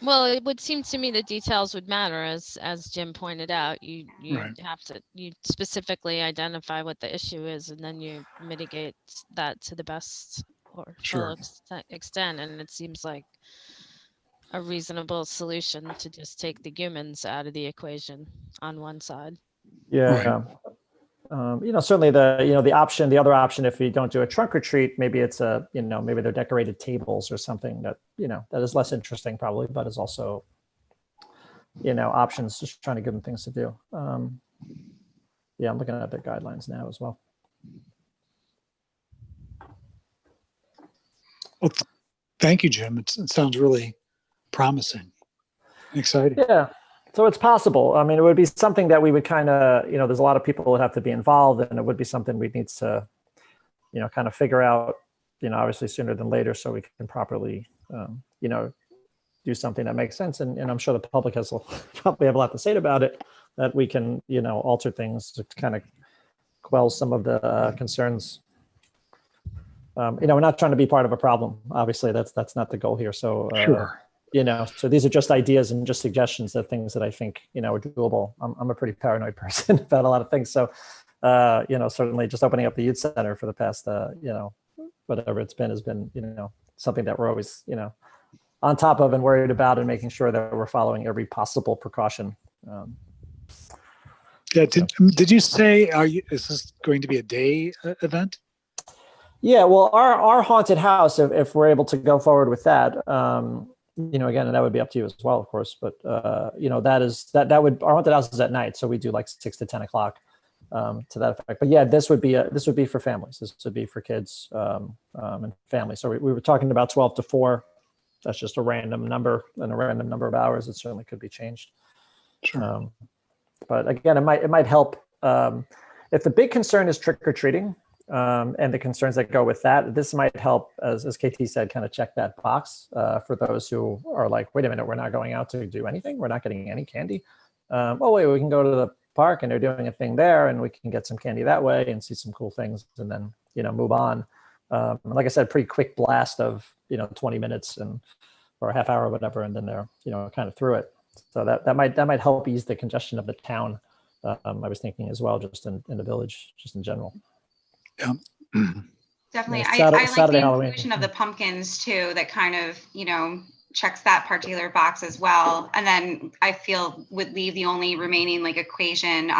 [SPEAKER 3] Well, it would seem to me the details would matter, as Jim pointed out. You
[SPEAKER 1] Right.
[SPEAKER 3] you specifically identify what the issue is, and then you mitigate that to the best or
[SPEAKER 1] Sure.
[SPEAKER 3] full extent. And it seems like a reasonable solution to just take the humans out of the equation on one side.
[SPEAKER 7] Yeah. Certainly the other option, if you don't do a trunk or treat, maybe it's maybe they're decorated tables or something that, that is less interesting probably, but is also, options, just trying to give them things to do. I'm looking at the guidelines now as well.
[SPEAKER 1] Well, thank you, Jim. It sounds really promising, exciting.
[SPEAKER 7] Yeah. So it's possible. I mean, it would be something that we would kind of, there's a lot of people would have to be involved, and it would be something we'd need to, kind of figure out, obviously sooner than later, so we can properly, do something that makes sense. And I'm sure the public probably have a lot to say about it, that we can, alter things to kind of quell some of the concerns. We're not trying to be part of a problem. Obviously, that's not the goal here. So,
[SPEAKER 1] Sure.
[SPEAKER 7] So these are just ideas and just suggestions of things that I think, are doable. I'm a pretty paranoid person about a lot of things. So, certainly just opening up the youth center for the past, whatever it's been has been, something that we're always, on top of and worried about, and making sure that we're following every possible precaution.
[SPEAKER 1] Yeah. Did you say, is this going to be a day event? Yeah.
[SPEAKER 7] Well, our haunted house, if we're able to go forward with that, again, and that would be up to you as well, of course, but our haunted house is at night. So we do like 6 to 10 o'clock to that effect. But yeah, this would be for families. This would be for kids and families. So we were talking about 12 to 4. That's just a random number and a random number of hours. It certainly could be changed.
[SPEAKER 1] Sure.
[SPEAKER 7] But again, it might help if the big concern is trick or treating. And the concerns that go with that, this might help, as KT said, kind of check that box for those who are like, wait a minute, we're not going out to do anything. We're not getting any candy. Wait, we can go to the park and they're doing a thing there, and we can get some candy that way and see some cool things, and then, move on. Like I said, pretty quick blast of, 20 minutes or a half hour or whatever, and then they're, kind of through it. So that might help ease the congestion of the town. I was thinking as well, just in the village, just in general.
[SPEAKER 1] Yeah.
[SPEAKER 5] Definitely.
[SPEAKER 7] Yeah,
[SPEAKER 5] I like
[SPEAKER 7] Saturday,
[SPEAKER 5] the
[SPEAKER 7] Halloween.
[SPEAKER 5] inclusion of the pumpkins too, that kind of, checks that particular box as well. And then I feel would leave the only remaining like equation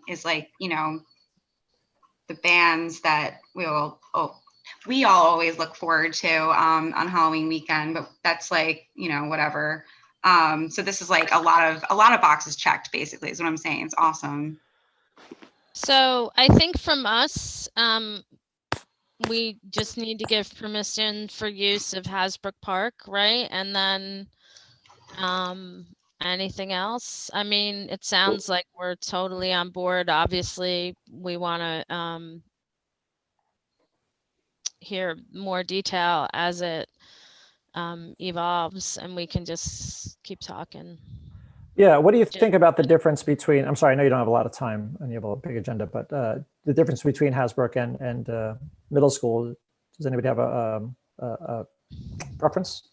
[SPEAKER 5] is like, the bands that we all always look forward to on Halloween weekend, but that's like, whatever. So this is like a lot of boxes checked, basically, is what I'm saying. It's awesome.
[SPEAKER 3] So I think from us, we just need to give permission for use of Hasbro Park, right? And then anything else? I mean, it sounds like we're totally on board. Obviously, we want to hear more detail as it evolves, and we can just keep talking.
[SPEAKER 7] Yeah, what do you think about the difference between, I'm sorry, I know you don't have a lot of time and you have a big agenda, but the difference between Hasbrook and middle school, Does anybody have a preference?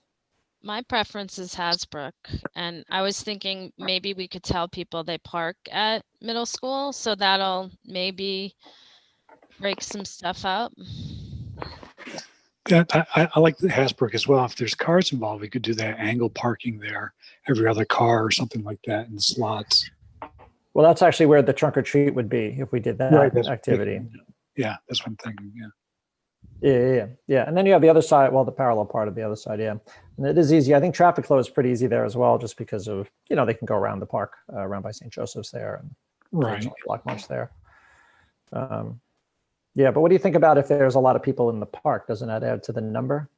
[SPEAKER 3] My preference is Hasbrook, and I was thinking maybe we could tell people they park at middle school, so that'll maybe break some stuff up.
[SPEAKER 1] Yeah, I like the Hasbrook as well. If there's cars involved, we could do that angle parking there, every other car or something like that in slots.
[SPEAKER 7] Well, that's actually where the trunk or treat would be if we did that activity.
[SPEAKER 1] Yeah, that's what I'm thinking. Yeah.
[SPEAKER 7] Yeah. And then you have the other side, well, the parallel part of the other side, yeah. And it is easy. I think traffic flow is pretty easy there as well, just because of, they can go around the park, around by St. Joseph's there, and
[SPEAKER 1] Right.
[SPEAKER 7] block much there. Yeah, but what do you think about if there's a lot of people in the park? Doesn't that add to the number?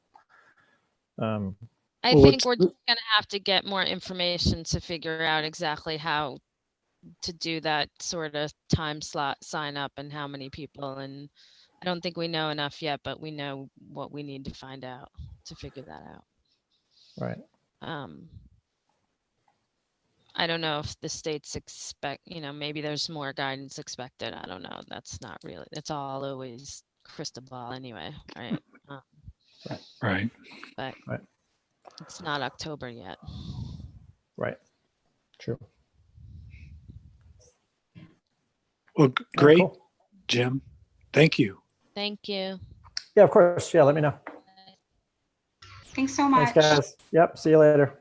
[SPEAKER 3] I think we're just going to have to get more information to figure out exactly how to do that sort of time slot sign up and how many people. And I don't think we know enough yet, but we know what we need to find out to figure that out.
[SPEAKER 7] Right.
[SPEAKER 3] I don't know if the states expect, maybe there's more guidance expected. I don't know. That's not really, it's all always crystal ball anyway, right?
[SPEAKER 1] Right.
[SPEAKER 3] But
[SPEAKER 7] right.
[SPEAKER 3] It's not October yet.
[SPEAKER 7] Right. True.
[SPEAKER 1] Well, great,
[SPEAKER 7] cool.
[SPEAKER 1] Jim. Thank you.
[SPEAKER 3] Thank you.
[SPEAKER 7] Yeah, of course. Yeah, let me know.
[SPEAKER 5] Thanks so much.
[SPEAKER 7] Thanks, guys. Yep. See you later.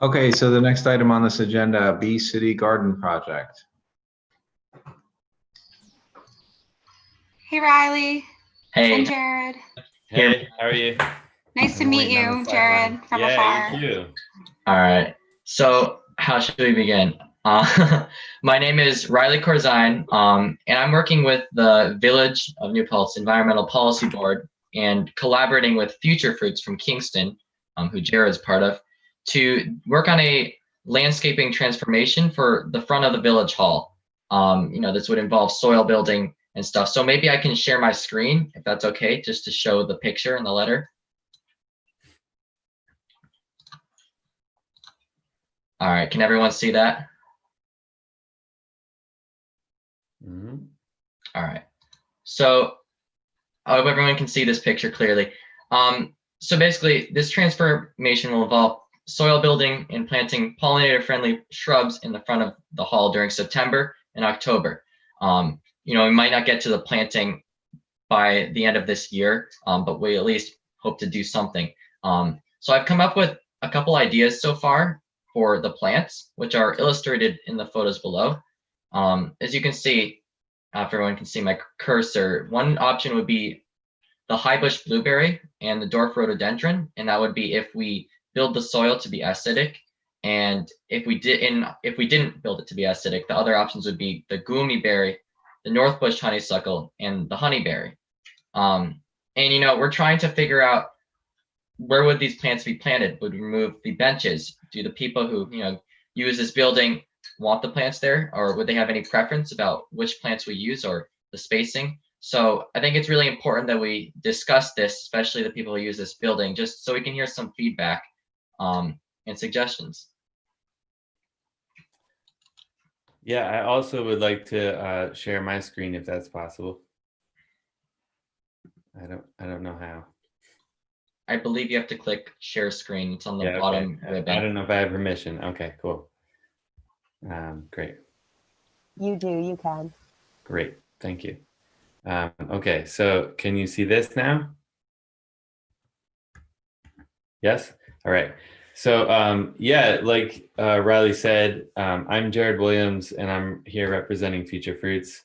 [SPEAKER 2] Okay, so the next item on this agenda, Bee City Garden Project.
[SPEAKER 5] Hey, Riley.
[SPEAKER 8] Hey.
[SPEAKER 5] And Jared.
[SPEAKER 8] Hey, how are you?
[SPEAKER 5] Nice to meet you, Jared, from afar.
[SPEAKER 8] Yeah, you too. All right. So how should we begin? My name is Riley Corzine, and I'm working with the Village of New Paltz Environmental Policy Board and collaborating with Future Fruits from Kingston, who Jared's part of, to work on a landscaping transformation for the front of the Village Hall. This would involve soil building and stuff. So maybe I can share my screen, if that's okay, just to show the picture and the letter. All right, can everyone see that? Mm-hmm. All right, so I hope everyone can see this picture clearly. So basically, this transformation will involve soil building and planting pollinator-friendly shrubs in the front of the hall during September and October. We might not get to the planting by the end of this year, but we at least hope to do something. So I've come up with a couple ideas so far for the plants, which are illustrated in the photos below. As you can see, if everyone can see my cursor, one option would be the high bush blueberry and the dwarf rhododendron, and that would be if we build the soil to be acidic. And if we didn't build it to be acidic, the other options would be the goomy berry, the north bush honeysuckle, and the honeyberry. And we're trying to figure out where would these plants be planted? Would we remove the benches? Do the people who use this building want the plants there, or would they have any preference about which plants we use or the spacing? So I think it's really important that we discuss this, especially the people who use this building, just so we can hear some feedback and suggestions.
[SPEAKER 9] Yeah, I also would like to share my screen if that's possible. I don't know how.
[SPEAKER 8] I believe you have to click share screen. It's on the bottom ribbon.
[SPEAKER 9] I don't know if I have permission. Okay, cool. Great.
[SPEAKER 4] You do, you can.
[SPEAKER 9] Great, thank you. Okay, so can you see this now? Yes? All right. So like Riley said, I'm Jared Williams and I'm here representing Future Fruits.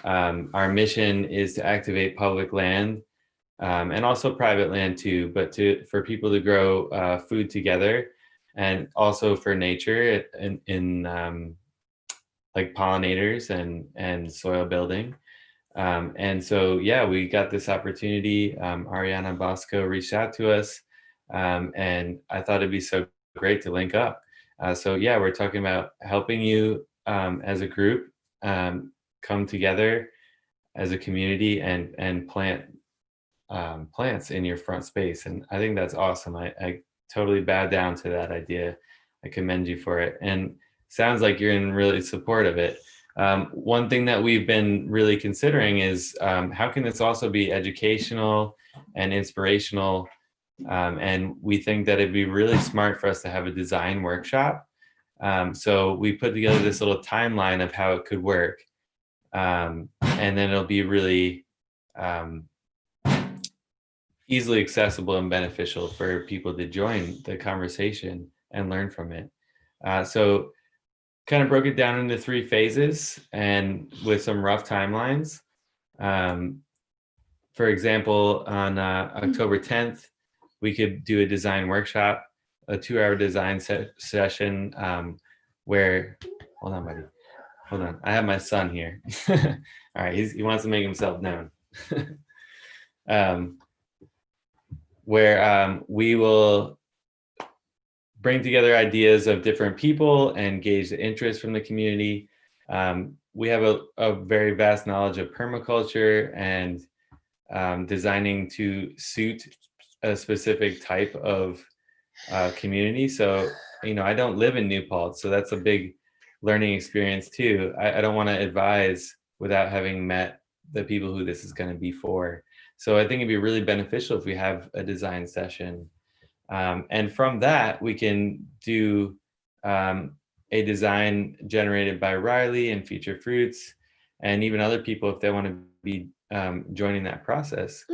[SPEAKER 9] Our mission is to activate public land and also private land too, but for people to grow food together, and also for nature in like pollinators and soil building. And so, we got this opportunity. Ariana Bosco reached out to us, and I thought it'd be so great to link up. We're talking about helping you as a group come together as a community and plant plants in your front space. And I think that's awesome. I totally bow down to that idea. I commend you for it. And sounds like you're in really support of it. One thing that we've been really considering is how can this also be educational and inspirational? And we think that it'd be really smart for us to have a design workshop. So we put together this little timeline of how it could work. And then it'll be really easily accessible and beneficial for people to join the conversation and learn from it. So kind of broke it down into 3 phases and with some rough timelines. For example, on October 10th, we could do a design workshop, a 2-hour design session where, hold on, buddy. Hold on, I have my son here. All right, he wants to make himself known. Where we will bring together ideas of different people and gauge the interest from the community. We have a very vast knowledge of permaculture and designing to suit a specific type of community. So, you know, I don't live in New Paltz, so that's a big learning experience too. I don't want to advise without having met the people who this is going to be for. So I think it'd be really beneficial if we have a design session. And from that, we can do a design generated by Riley and Future Fruits, and even other people if they want to be joining that process.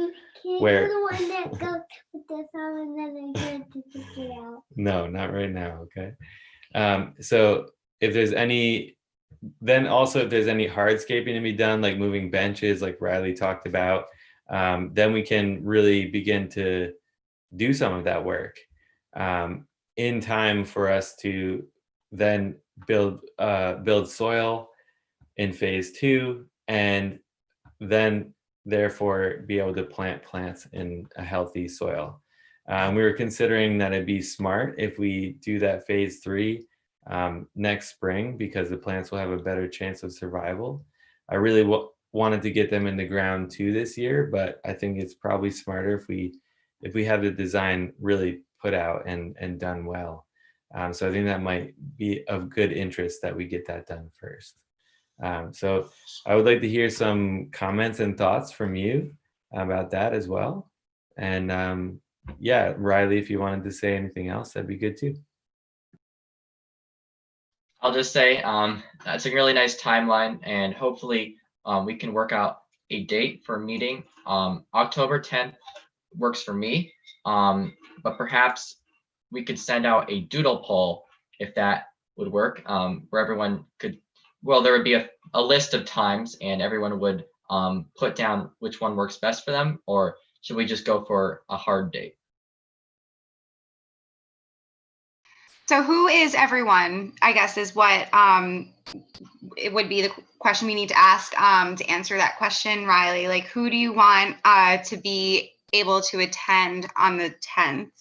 [SPEAKER 9] Where the one that goes with this on and then I'm going to take it out. No, not right now. Okay. So if there's any, then also if there's any hardscaping to be done, like moving benches, like Riley talked about, then we can really begin to do some of that work in time for us to then build soil in phase 2, and then therefore be able to plant plants in a healthy soil. We were considering that it'd be smart if we do that phase 3 next spring, because the plants will have a better chance of survival. I really wanted to get them in the ground too this year, but I think it's probably smarter if we have the design really put out and done well. So I think that might be of good interest that we get that done first. So I would like to hear some comments and thoughts from you about that as well. And yeah, Riley, if you wanted to say anything else, that'd be good too.
[SPEAKER 8] I'll just say that's a really nice timeline, and hopefully we can work out a date for a meeting. October 10th works for me, but perhaps we could send out a doodle poll if that would work, where everyone could, well, there would be a list of times and everyone would put down which one works best for them, or should we just go for a hard date?
[SPEAKER 5] So who is everyone, I guess, is what it would be the question we need to ask to answer that question, Riley. Like, who do you want to be able to attend on the 10th?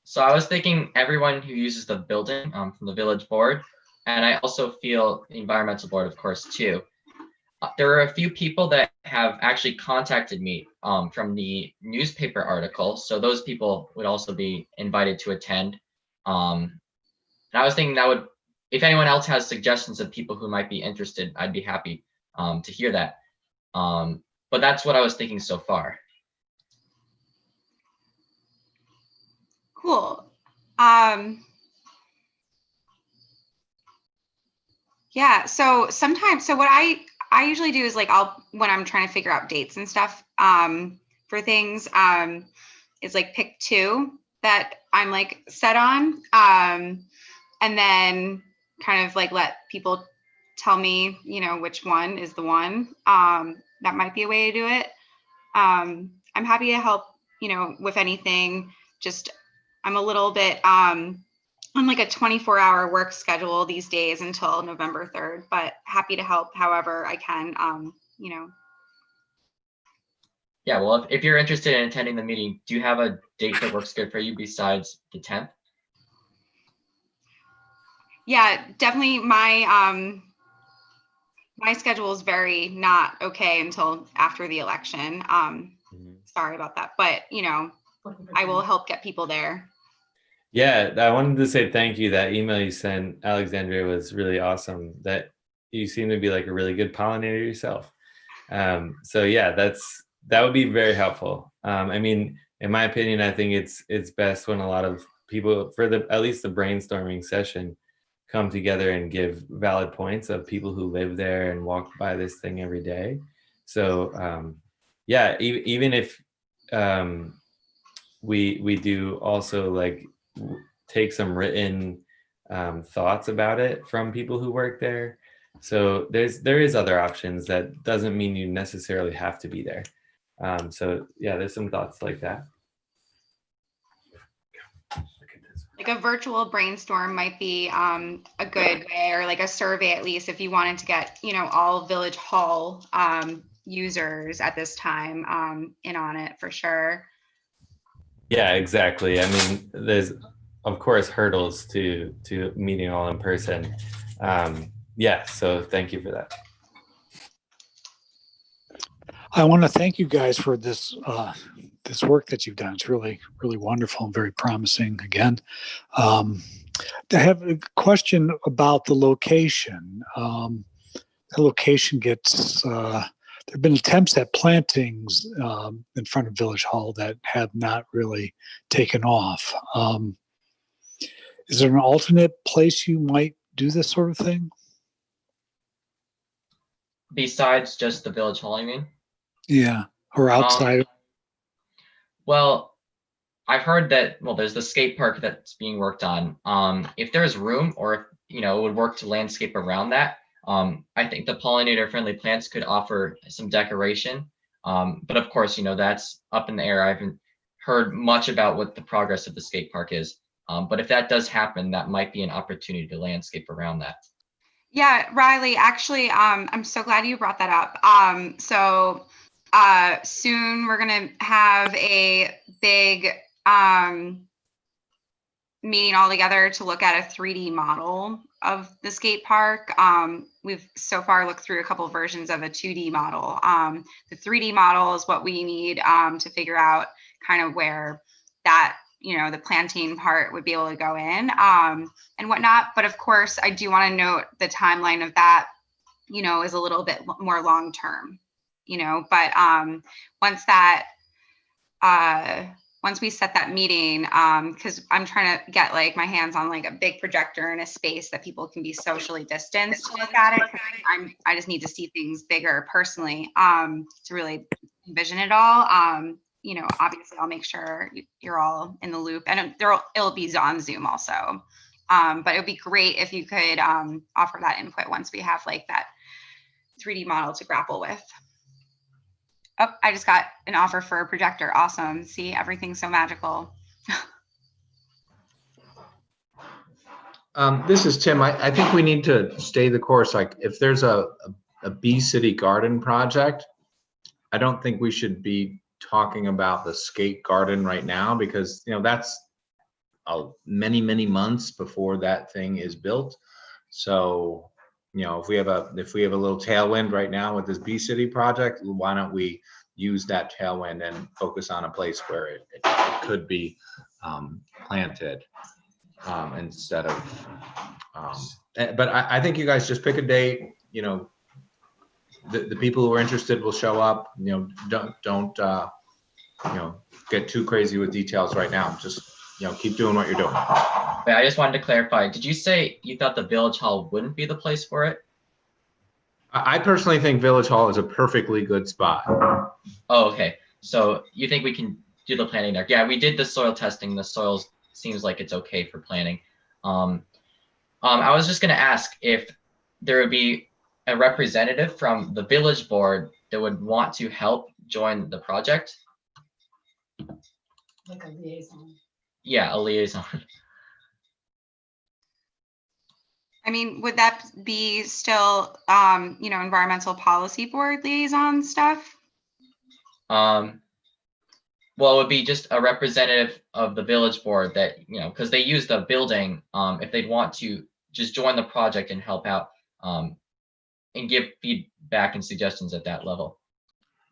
[SPEAKER 8] So I was thinking everyone who uses the building from the village board, and I also feel the environmental board, of course, too. There are a few people that have actually contacted me from the newspaper article, so those people would also be invited to attend. And I was thinking that would, if anyone else has suggestions of people who might be interested, I'd be happy to hear that. But that's what I was thinking so far.
[SPEAKER 5] Cool. Yeah, so sometimes, so what I usually do is like, when I'm trying to figure out dates and stuff for things, is like pick 2 that I'm like set on, and then kind of like let people tell me, you know, which one is the one. That might be a way to do it. I'm happy to help, you know, with anything. Just I'm a little bit on like a 24-hour work schedule these days until November 3rd, but happy to help however I can, you know.
[SPEAKER 8] Yeah, well, if you're interested in attending the meeting, do you have a date that works good for you besides the 10th?
[SPEAKER 5] Yeah, definitely my my schedule is very not okay until after the election. Sorry about that, but you know, I will help get people there.
[SPEAKER 9] Yeah, I wanted to say thank you. That email you sent Alexandria was really awesome. That you seem to be like a really good pollinator yourself. So yeah, that would be very helpful. I mean, in my opinion, I think it's best when a lot of people, for at least the brainstorming session, come together and give valid points of people who live there and walk by this thing every day. So yeah, even if we do also like take some written thoughts about it from people who work there. So there is other options. That doesn't mean you necessarily have to be there. So yeah, there's some thoughts like that.
[SPEAKER 5] Like a virtual brainstorm might be a good way, or like a survey at least, if you wanted to get, all Village Hall users at this time in on it for sure.
[SPEAKER 9] Yeah, exactly. I mean, there's of course hurdles to meeting all in person. Yeah, so thank you for that.
[SPEAKER 1] I want to thank you guys for this this work that you've done. It's really, really wonderful and very promising. Again, I have a question about the location. The location gets there have been attempts at plantings in front of Village Hall that have not really taken off. Is there an alternate place you might do this sort of thing?
[SPEAKER 8] Besides just the Village Hall, you mean?
[SPEAKER 1] Yeah, or outside.
[SPEAKER 8] Well, I've heard that, well, there's the skate park that's being worked on. If there's room, or if, it would work to landscape around that, I think the pollinator friendly plants could offer some decoration. But of course, that's up in the air. I haven't heard much about what the progress of the skate park is. But if that does happen, that might be an opportunity to landscape around that.
[SPEAKER 5] Yeah, Riley, actually, I'm so glad you brought that up. So soon we're going to have a big meeting all together to look at a 3D model of the skate park. We've so far looked through a couple of versions of a 2D model. The 3D model is what we need to figure out kind of where that, the planting part would be able to go in and whatnot. But of course, I do want to note the timeline of that, is a little bit more long term, but once we set that meeting, because I'm trying to get like my hands on like a big projector in a space that people can be socially distanced to look at it. I just need to see things bigger personally to really envision it all. Obviously I'll make sure you're all in the loop, and it'll be on Zoom also. But it would be great if you could offer that input once we have like that 3D model to grapple with. Oh, I just got an offer for a projector. Awesome. See, everything's so magical.
[SPEAKER 2] This is Tim. I think we need to stay the course. Like if there's a Bee City garden project, I don't think we should be talking about the skate garden right now, because that's many months before that thing is built. So if we have a little tailwind right now with this Bee City project, why don't we use that tailwind and focus on a place where it could be planted instead of. But I think you guys just pick a date. The people who are interested will show up. Don't get too crazy with details right now. Just keep doing what you're doing.
[SPEAKER 8] Wait, I just wanted to clarify. Did you say you thought the Village Hall wouldn't be the place for it?
[SPEAKER 2] I personally think Village Hall is a perfectly good spot.
[SPEAKER 8] Oh, okay. So you think we can do the planting there? Yeah, we did the soil testing. The soil seems like it's okay for planting. I was just going to ask if there would be a representative from the village board that would want to help join the project.
[SPEAKER 10] Like a liaison.
[SPEAKER 8] Yeah, a liaison.
[SPEAKER 5] I mean, would that be still, environmental policy board liaison stuff?
[SPEAKER 8] Well, it would be just a representative of the village board that, because they use the building, if they'd want to just join the project and help out and give feedback and suggestions at that level.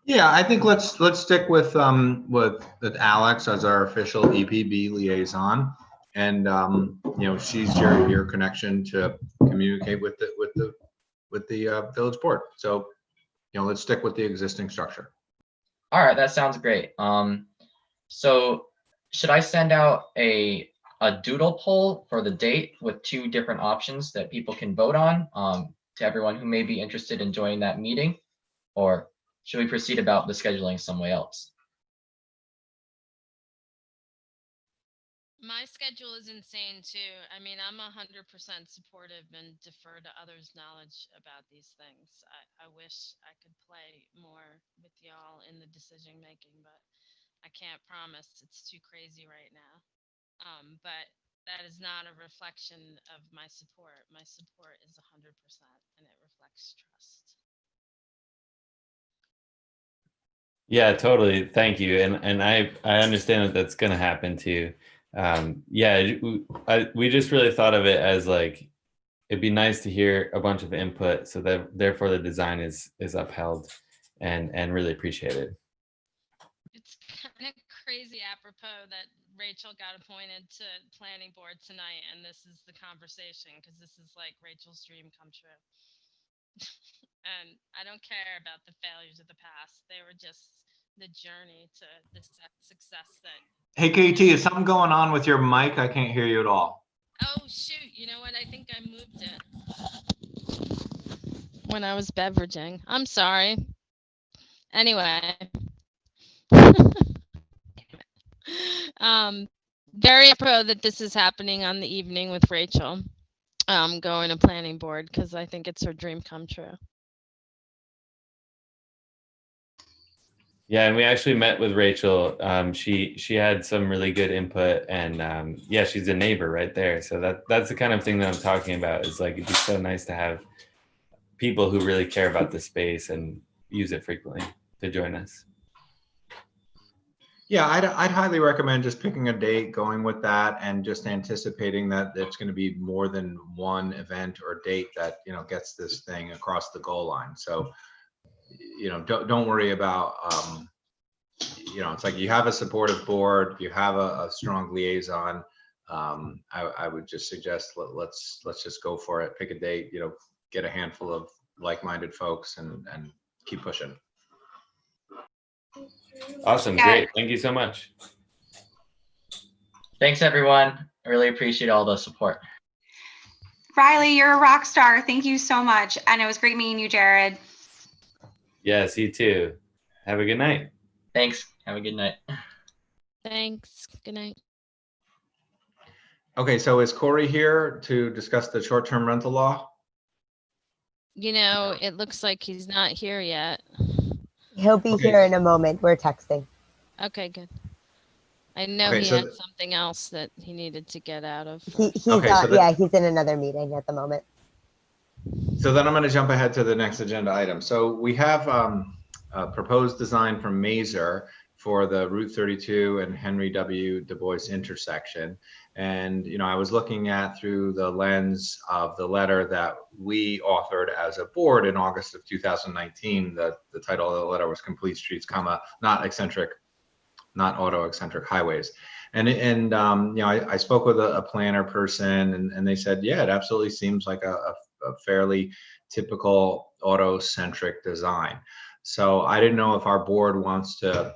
[SPEAKER 2] Yeah, I think let's stick with Alex as our official EPB liaison, and she's your connection to communicate with the village board. So, let's stick with the existing structure.
[SPEAKER 8] All right, that sounds great. So should I send out a doodle poll for the date with 2 different options that people can vote on to everyone who may be interested in joining that meeting? Or should we proceed about the scheduling some way else?
[SPEAKER 3] My schedule is insane too. I mean, I'm 100% supportive and defer to others' knowledge about these things. I wish I could play more with y'all in the decision making, but I can't promise. It's too crazy right now. But that is not a reflection of my support. My support is 100% and it reflects trust.
[SPEAKER 9] Yeah, totally. Thank you. And I understand that that's going to happen too. Yeah, we just really thought of it as like, it'd be nice to hear a bunch of input so that therefore the design is upheld and really appreciated.
[SPEAKER 3] It's kind of crazy apropos that Rachel got appointed to planning board tonight and this is the conversation because this is like Rachel's dream come true. And I don't care about the failures of the past. They were just the journey to the success that.
[SPEAKER 2] Hey, KT, is something going on with your mic? I can't hear you at all.
[SPEAKER 3] Oh, shoot. You know what? I think I moved it when I was beveraging. I'm sorry. Anyway. Very pro that this is happening on the evening with Rachel going to planning board because I think it's her dream come true.
[SPEAKER 9] Yeah, and we actually met with Rachel. She had some really good input, and yeah, she's a neighbor right there. So that's the kind of thing that I'm talking about. Is like it'd be so nice to have people who really care about the space and use it frequently to join us.
[SPEAKER 2] Yeah, I'd highly recommend just picking a date, going with that, and just anticipating that it's going to be more than one event or date that gets this thing across the goal line. So don't worry about it's like you have a supportive board, you have a strong liaison. I would just suggest let's just go for it. Pick a date, get a handful of like-minded folks and keep pushing.
[SPEAKER 9] Awesome.
[SPEAKER 5] Yeah.
[SPEAKER 9] Great. Thank you so much.
[SPEAKER 8] Thanks, everyone. I really appreciate all the support.
[SPEAKER 5] Riley, you're a rock star. Thank you so much. And it was great meeting you, Jared.
[SPEAKER 9] Yes, you too. Have a good night.
[SPEAKER 8] Thanks. Have a good night.
[SPEAKER 3] Thanks. Good night.
[SPEAKER 2] Okay, so is Corey here to discuss the short-term rental law?
[SPEAKER 3] It looks like he's not here yet.
[SPEAKER 4] He'll be
[SPEAKER 2] Okay.
[SPEAKER 4] here in a moment. We're texting.
[SPEAKER 3] Okay, good. I know
[SPEAKER 2] Okay,
[SPEAKER 3] he
[SPEAKER 2] so
[SPEAKER 3] had something else that he needed to get out of.
[SPEAKER 4] He's
[SPEAKER 2] Okay, so
[SPEAKER 4] yeah, he's in another meeting at the moment.
[SPEAKER 2] So then I'm going to jump ahead to the next agenda item. So we have a proposed design from Mazer for the Route 32 and Henry W. Du Bois intersection. And, I was looking at through the lens of the letter that we authored as a board in August of 2019. The title of the letter was Complete Streets, not eccentric, not auto-eccentric highways. And I spoke with a planner person and they said, yeah, it absolutely seems like a fairly typical auto-centric design. So I didn't know if our board wants to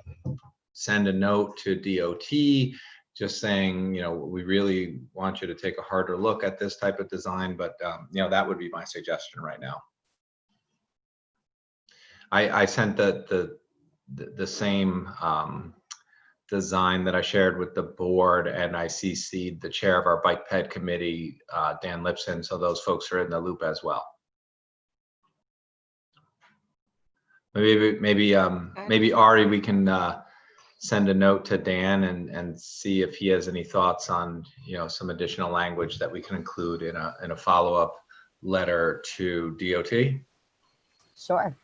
[SPEAKER 2] send a note to DOT just saying, we really want you to take a harder look at this type of design, but that would be my suggestion right now. I sent the same design that I shared with the board, and I CC'd the chair of our bike ped committee, Dan Lipson, so those folks are in the loop as well. Maybe Ari, we can send a note to Dan and see if he has any thoughts on some additional language that we can include in a follow-up letter to DOT.
[SPEAKER 4] Sure.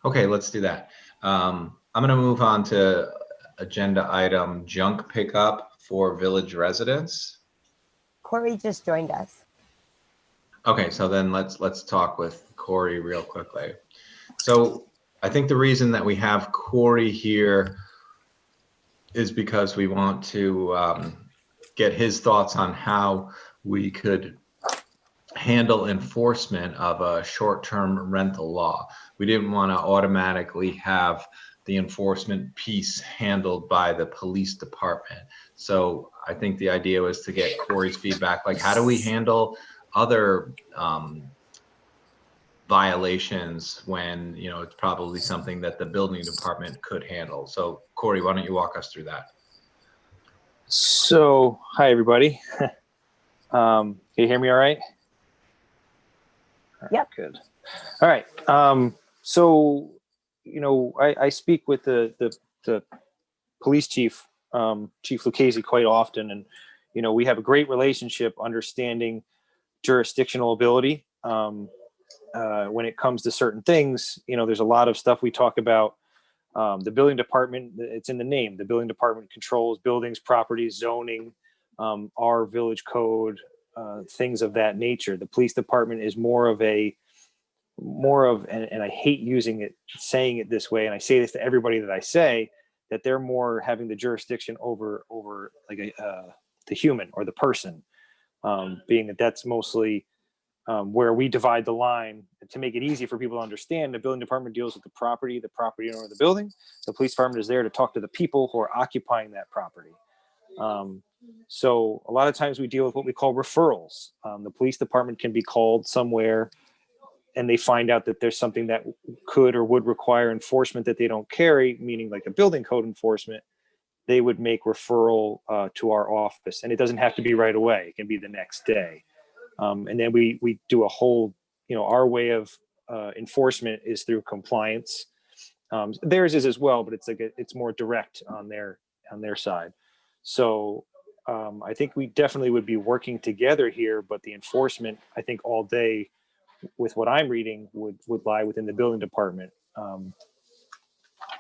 [SPEAKER 2] Okay, let's do that. I'm going to move on to agenda item junk pickup for village residents.
[SPEAKER 4] Corey just joined us.
[SPEAKER 2] Okay, so then let's talk with Corey real quickly. So I think the reason that we have Corey here is because we want to get his thoughts on how we could handle enforcement of a short-term rental law. We didn't want to automatically have the enforcement piece handled by the police department. So I think the idea was to get Corey's feedback, like how do we handle other violations when, you know, it's probably something that the building department could handle. So Corey, why don't you walk us through that?
[SPEAKER 10] So, hi everybody. Can you hear me all right?
[SPEAKER 4] Yep.
[SPEAKER 10] Good. All right. So, you know, I speak with the police chief, Chief Lucchese, quite often, and you know, we have a great relationship, understanding jurisdictional ability. When it comes to certain things, you know, there's a lot of stuff we talk about. The building department, it's in the name. The building department controls buildings, properties, zoning, our village code, things of that nature. The police department is more of, and I hate saying it this way, and I say this to everybody that I say, that they're more having the jurisdiction over like the human or the person, being that that's mostly where we divide the line. To make it easy for people to understand, the building department deals with the property owner of the building. The police department is there to talk to the people who are occupying that property. So a lot of times we deal with what we call referrals. The police department can be called somewhere and they find out that there's something that could or would require enforcement that they don't carry, meaning like a building code enforcement. They would make referral to our office, and it doesn't have to be right away. It can be the next day. And then we do a whole, you know, our way of enforcement is through compliance. Theirs is as well, but it's like it's more direct on their side. So I think we definitely would be working together here, but the enforcement, I think all day with what I'm reading would lie within the building department.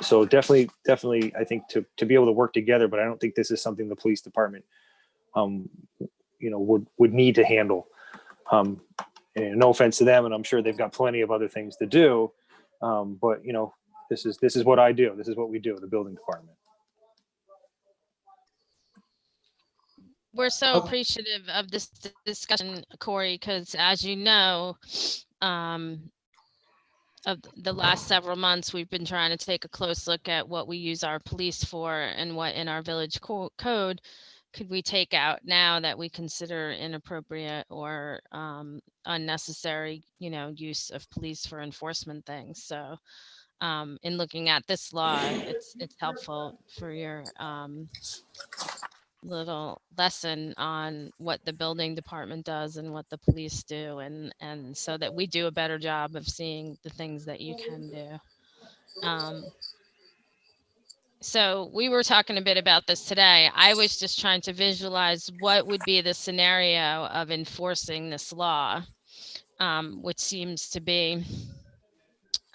[SPEAKER 10] So definitely, I think to be able to work together, but I don't think this is something the police department, you know, would need to handle. And no offense to them, and I'm sure they've got plenty of other things to do. But you know, this is what I do. This is what we do, the building department.
[SPEAKER 3] We're so appreciative of this discussion, Corey, because as you know, of the last several months, we've been trying to take a close look at what we use our police for and what in our village code could we take out now that we consider inappropriate or unnecessary, you know, use of police for enforcement things. So in looking at this law, it's helpful for your little lesson on what the building department does and what the police do, and so that we do a better job of seeing the things that you can do. So we were talking a bit about this today. I was just trying to visualize what would be the scenario of enforcing this law, which seems to be,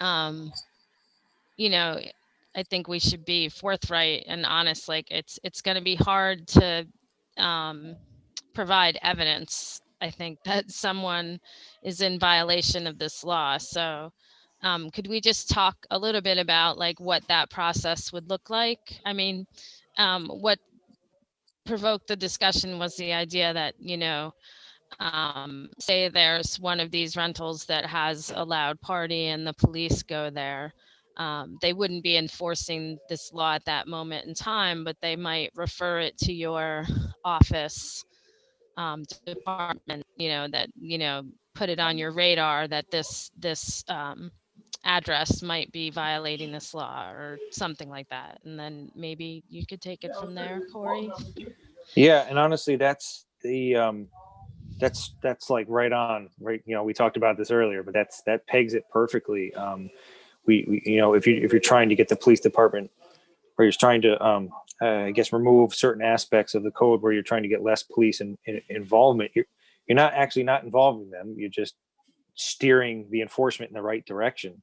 [SPEAKER 3] you know, I think we should be forthright and honest. Like it's going to be hard to provide evidence, I think, that someone is in violation of this law. So could we just talk a little bit about like what that process would look like? I mean, what provoked the discussion was the idea that, you know, say there's one of these rentals that has a loud party and the police go there. They wouldn't be enforcing this law at that moment in time, but they might refer it to your office department, you know, that, you know, put it on your radar that this address might be violating this law or something like that. And then maybe you could take it from there, Corey.
[SPEAKER 10] Yeah, and honestly, that's the that's like right on, right? You know, we talked about this earlier, but that pegs it perfectly. We you know, if you're trying to get the police department, or you're trying to I guess remove certain aspects of the code where you're trying to get less police involvement, you're not actually not involving them. You're just steering the enforcement in the right direction.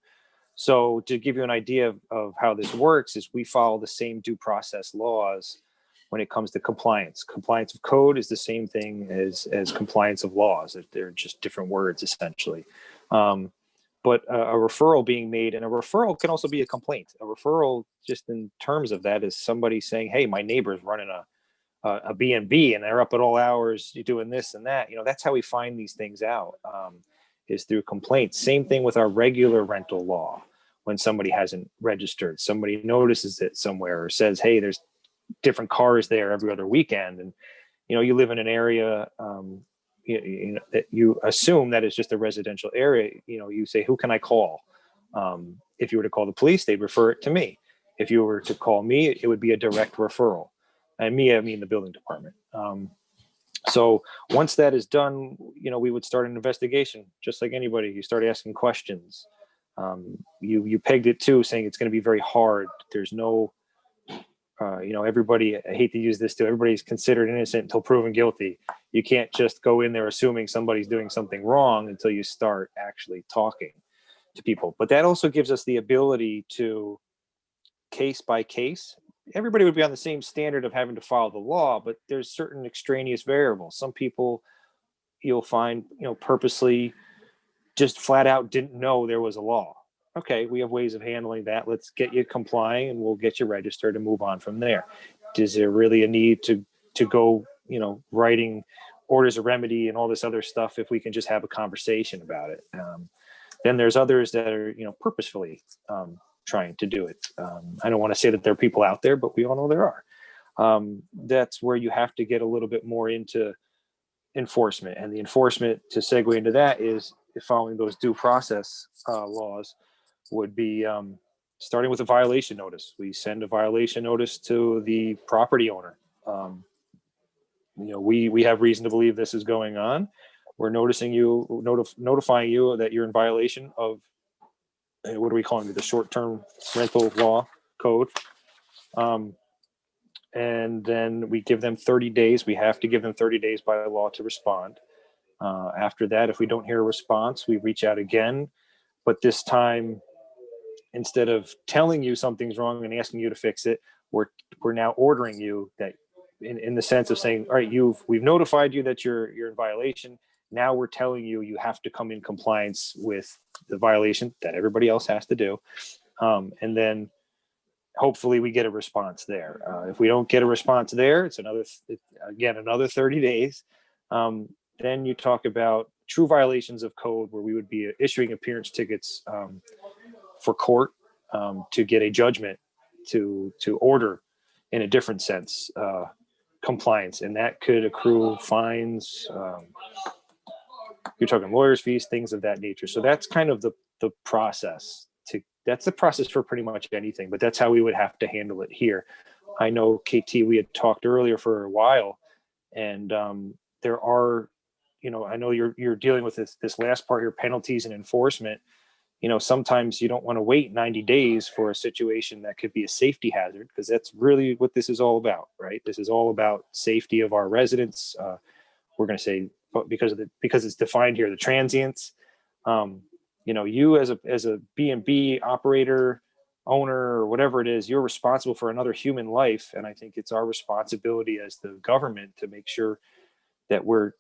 [SPEAKER 10] So to give you an idea of how this works is we follow the same due process laws when it comes to compliance. Compliance of code is the same thing as compliance of laws. They're just different words essentially. But a referral being made, and a referral can also be a complaint. A referral, just in terms of that, is somebody saying, hey, my neighbor's running a B&B and they're up at all hours doing this and that. That's how we find these things out, is through complaints. Same thing with our regular rental law. When somebody hasn't registered, somebody notices it somewhere or says, hey, there's different cars there every other weekend. And, you live in an area, that you assume that it's just a residential area. You say, who can I call? If you were to call the police, they'd refer it to me. If you were to call me, it would be a direct referral. And me, I mean the building department. So once that is done, we would start an investigation, just like anybody. You start asking questions. You pegged it too, saying it's going to be very hard. There's no, everybody, I hate to use this too, everybody's considered innocent until proven guilty. You can't just go in there assuming somebody's doing something wrong until you start actually talking to people. But that also gives us the ability to, case by case, everybody would be on the same standard of having to follow the law, but there's certain extraneous variables. Some people you'll find, purposely just flat out didn't know there was a law. Okay, we have ways of handling that. Let's get you complying and we'll get you registered and move on from there. Is there really a need to go, writing orders of remedy and all this other stuff if we can just have a conversation about it? Then there's others that are, purposefully trying to do it. I don't want to say that there are people out there, but we all know there are. That's where you have to get a little bit more into enforcement. And the enforcement, to segue into that, is following those due process laws would be starting with a violation notice. We send a violation notice to the property owner. We have reason to believe this is going on. We're notifying you that you're in violation of, what are we calling it, the short-term rental law code. And then we give them 30 days. We have to give them 30 days by law to respond. After that, if we don't hear a response, we reach out again. But this time, instead of telling you something's wrong and asking you to fix it, we're now ordering you that, in the sense of saying, all right, we've notified you that you're in violation. Now we're telling you have to come in compliance with the violation that everybody else has to do. And then hopefully we get a response there. If we don't get a response there, it's another 30 days. Then you talk about true violations of code, where we would be issuing appearance tickets for court to get a judgment to order, in a different sense, compliance. And that could accrue fines. You're talking lawyers' fees, things of that nature. So that's kind of the process. That's the process for pretty much anything, but that's how we would have to handle it here. I know, KT, we had talked earlier for a while, and there are, I know you're dealing with this last part here, penalties and enforcement. Sometimes you don't want to wait 90 days for a situation that could be a safety hazard, because that's really what this is all about, right? This is all about safety of our residents. We're going to say, because it's defined here, the transients. You as a B&B operator, owner, or whatever it is, you're responsible for another human life. And I think it's our responsibility as the government to make sure that we're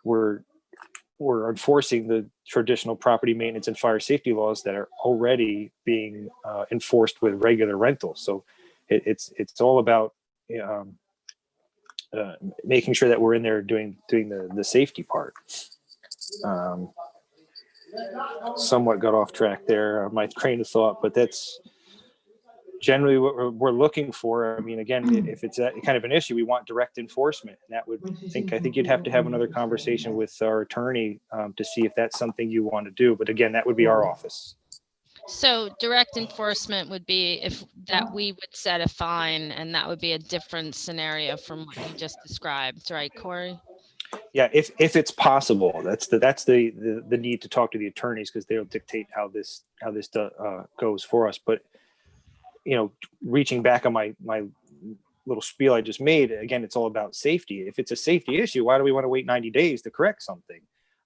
[SPEAKER 10] enforcing the traditional property maintenance and fire safety laws that are already being enforced with regular rentals. So it's all about making sure that we're in there doing the safety part. Somewhat got off track there, my train of thought, but that's generally what we're looking for. I mean, again, if it's that kind of an issue, we want direct enforcement. And that would, I think you'd have to have another conversation with our attorney to see if that's something you want to do. But again, that would be our office.
[SPEAKER 3] So direct enforcement would be that we would set a fine, and that would be a different scenario from what you just described, right, Corey?
[SPEAKER 10] Yeah, if it's possible. That's the need to talk to the attorneys, because they'll dictate how this goes for us. But reaching back on my little spiel I just made, again, it's all about safety. If it's a safety issue, why do we want to wait 90 days to correct something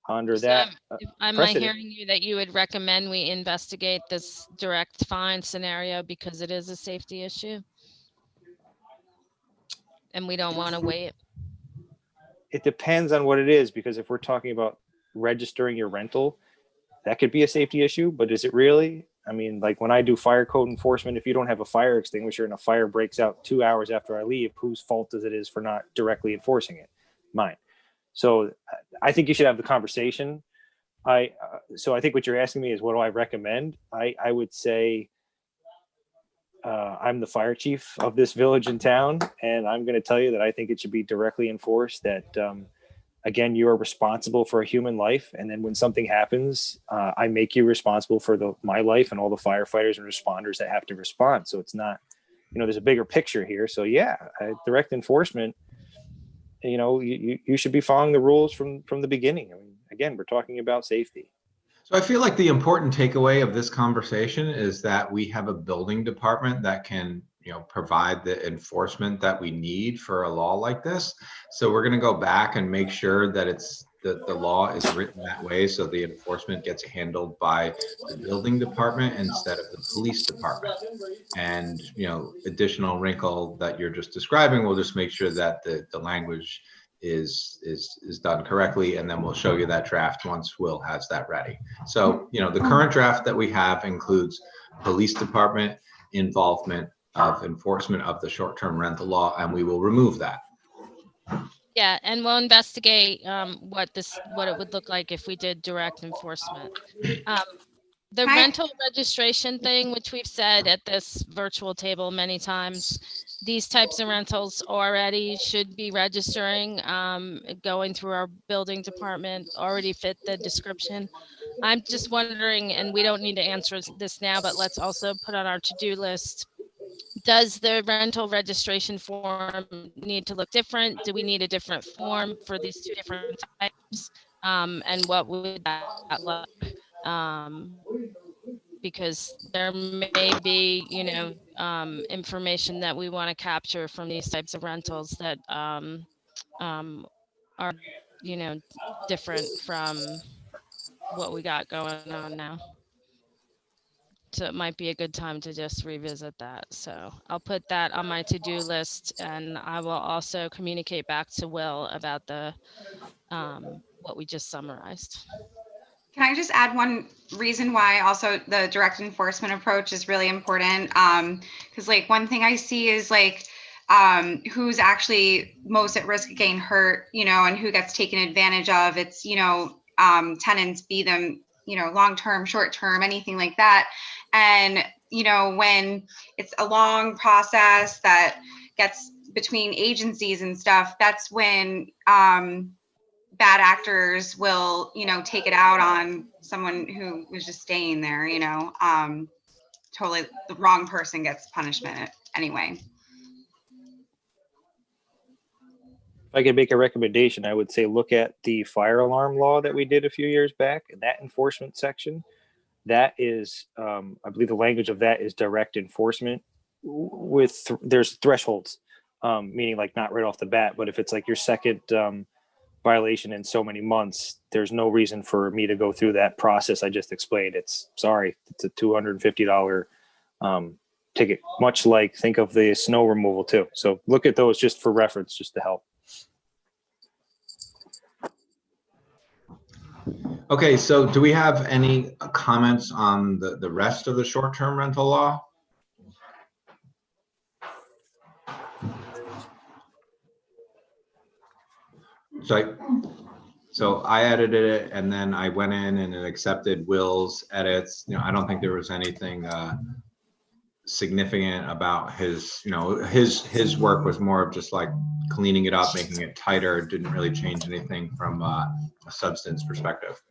[SPEAKER 10] under that?
[SPEAKER 3] Am I hearing you that you would recommend we investigate this direct fine scenario because it is a safety issue, and we don't want to wait?
[SPEAKER 10] It depends on what it is, because if we're talking about registering your rental, that could be a safety issue, but is it really? I mean, like when I do fire code enforcement, if you don't have a fire extinguisher and a fire breaks out 2 hours after I leave, whose fault is it for not directly enforcing it? Mine. So I think you should have the conversation. So I think what you're asking me is, what do I recommend? I would say, I'm the fire chief of this village and town, and I'm going to tell you that I think it should be directly enforced that, again, you are responsible for a human life. And then when something happens, I make you responsible for my life and all the firefighters and responders that have to respond. So it's not, there's a bigger picture here. So yeah, direct enforcement, you should be following the rules from the beginning. I mean, again, we're talking about safety.
[SPEAKER 2] So I feel like the important takeaway of this conversation is that we have a building department that can, provide the enforcement that we need for a law like this. So we're going to go back and make sure that the law is written that way, so the enforcement gets handled by the building department instead of the police department. And additional wrinkle that you're just describing, we'll just make sure that the language is done correctly, and then we'll show you that draft once Will has that ready. So the current draft that we have includes police department involvement of enforcement of the short-term rental law, and we will remove that.
[SPEAKER 3] Yeah, and we'll investigate what it would look like if we did direct enforcement. The rental registration thing, which we've said at this virtual table many times, these types of rentals already should be registering, going through our building department, already fit the description. I'm just wondering, and we don't need to answer this now, but let's also put on our to-do list, does the rental registration form need to look different? Do we need a different form for these two different types? And what would that look like? Because there may be, information that we want to capture from these types of rentals that are, different from what we got going on now. So it might be a good time to just revisit that. So I'll put that on my to-do list, and I will also communicate back to Will about the what we just summarized.
[SPEAKER 5] Can I just add one reason why also the direct enforcement approach is really important? Because like one thing I see is like who's actually most at risk of getting hurt, and who gets taken advantage of. It's, tenants, be them, long-term, short-term, anything like that. And, when it's a long process that gets between agencies and stuff, that's when bad actors will, take it out on someone who was just staying there, totally the wrong person gets punishment anyway.
[SPEAKER 10] If I could make a recommendation, I would say look at the fire alarm law that we did a few years back, and that enforcement section. That is, I believe the language of that is direct enforcement with, there's thresholds, meaning like not right off the bat, but if it's like your second violation in so many months, there's no reason for me to go through that process I just explained. It's a $250 ticket, much like think of the snow removal too. So look at those just for reference, just to help.
[SPEAKER 2] Okay, so do we have any comments on the rest of the short-term rental law? So I edited it, and then I went in and it accepted Will's edits. I don't think there was anything significant about his, his work was more of just like cleaning it up, making it tighter. It didn't really change anything from a substance perspective.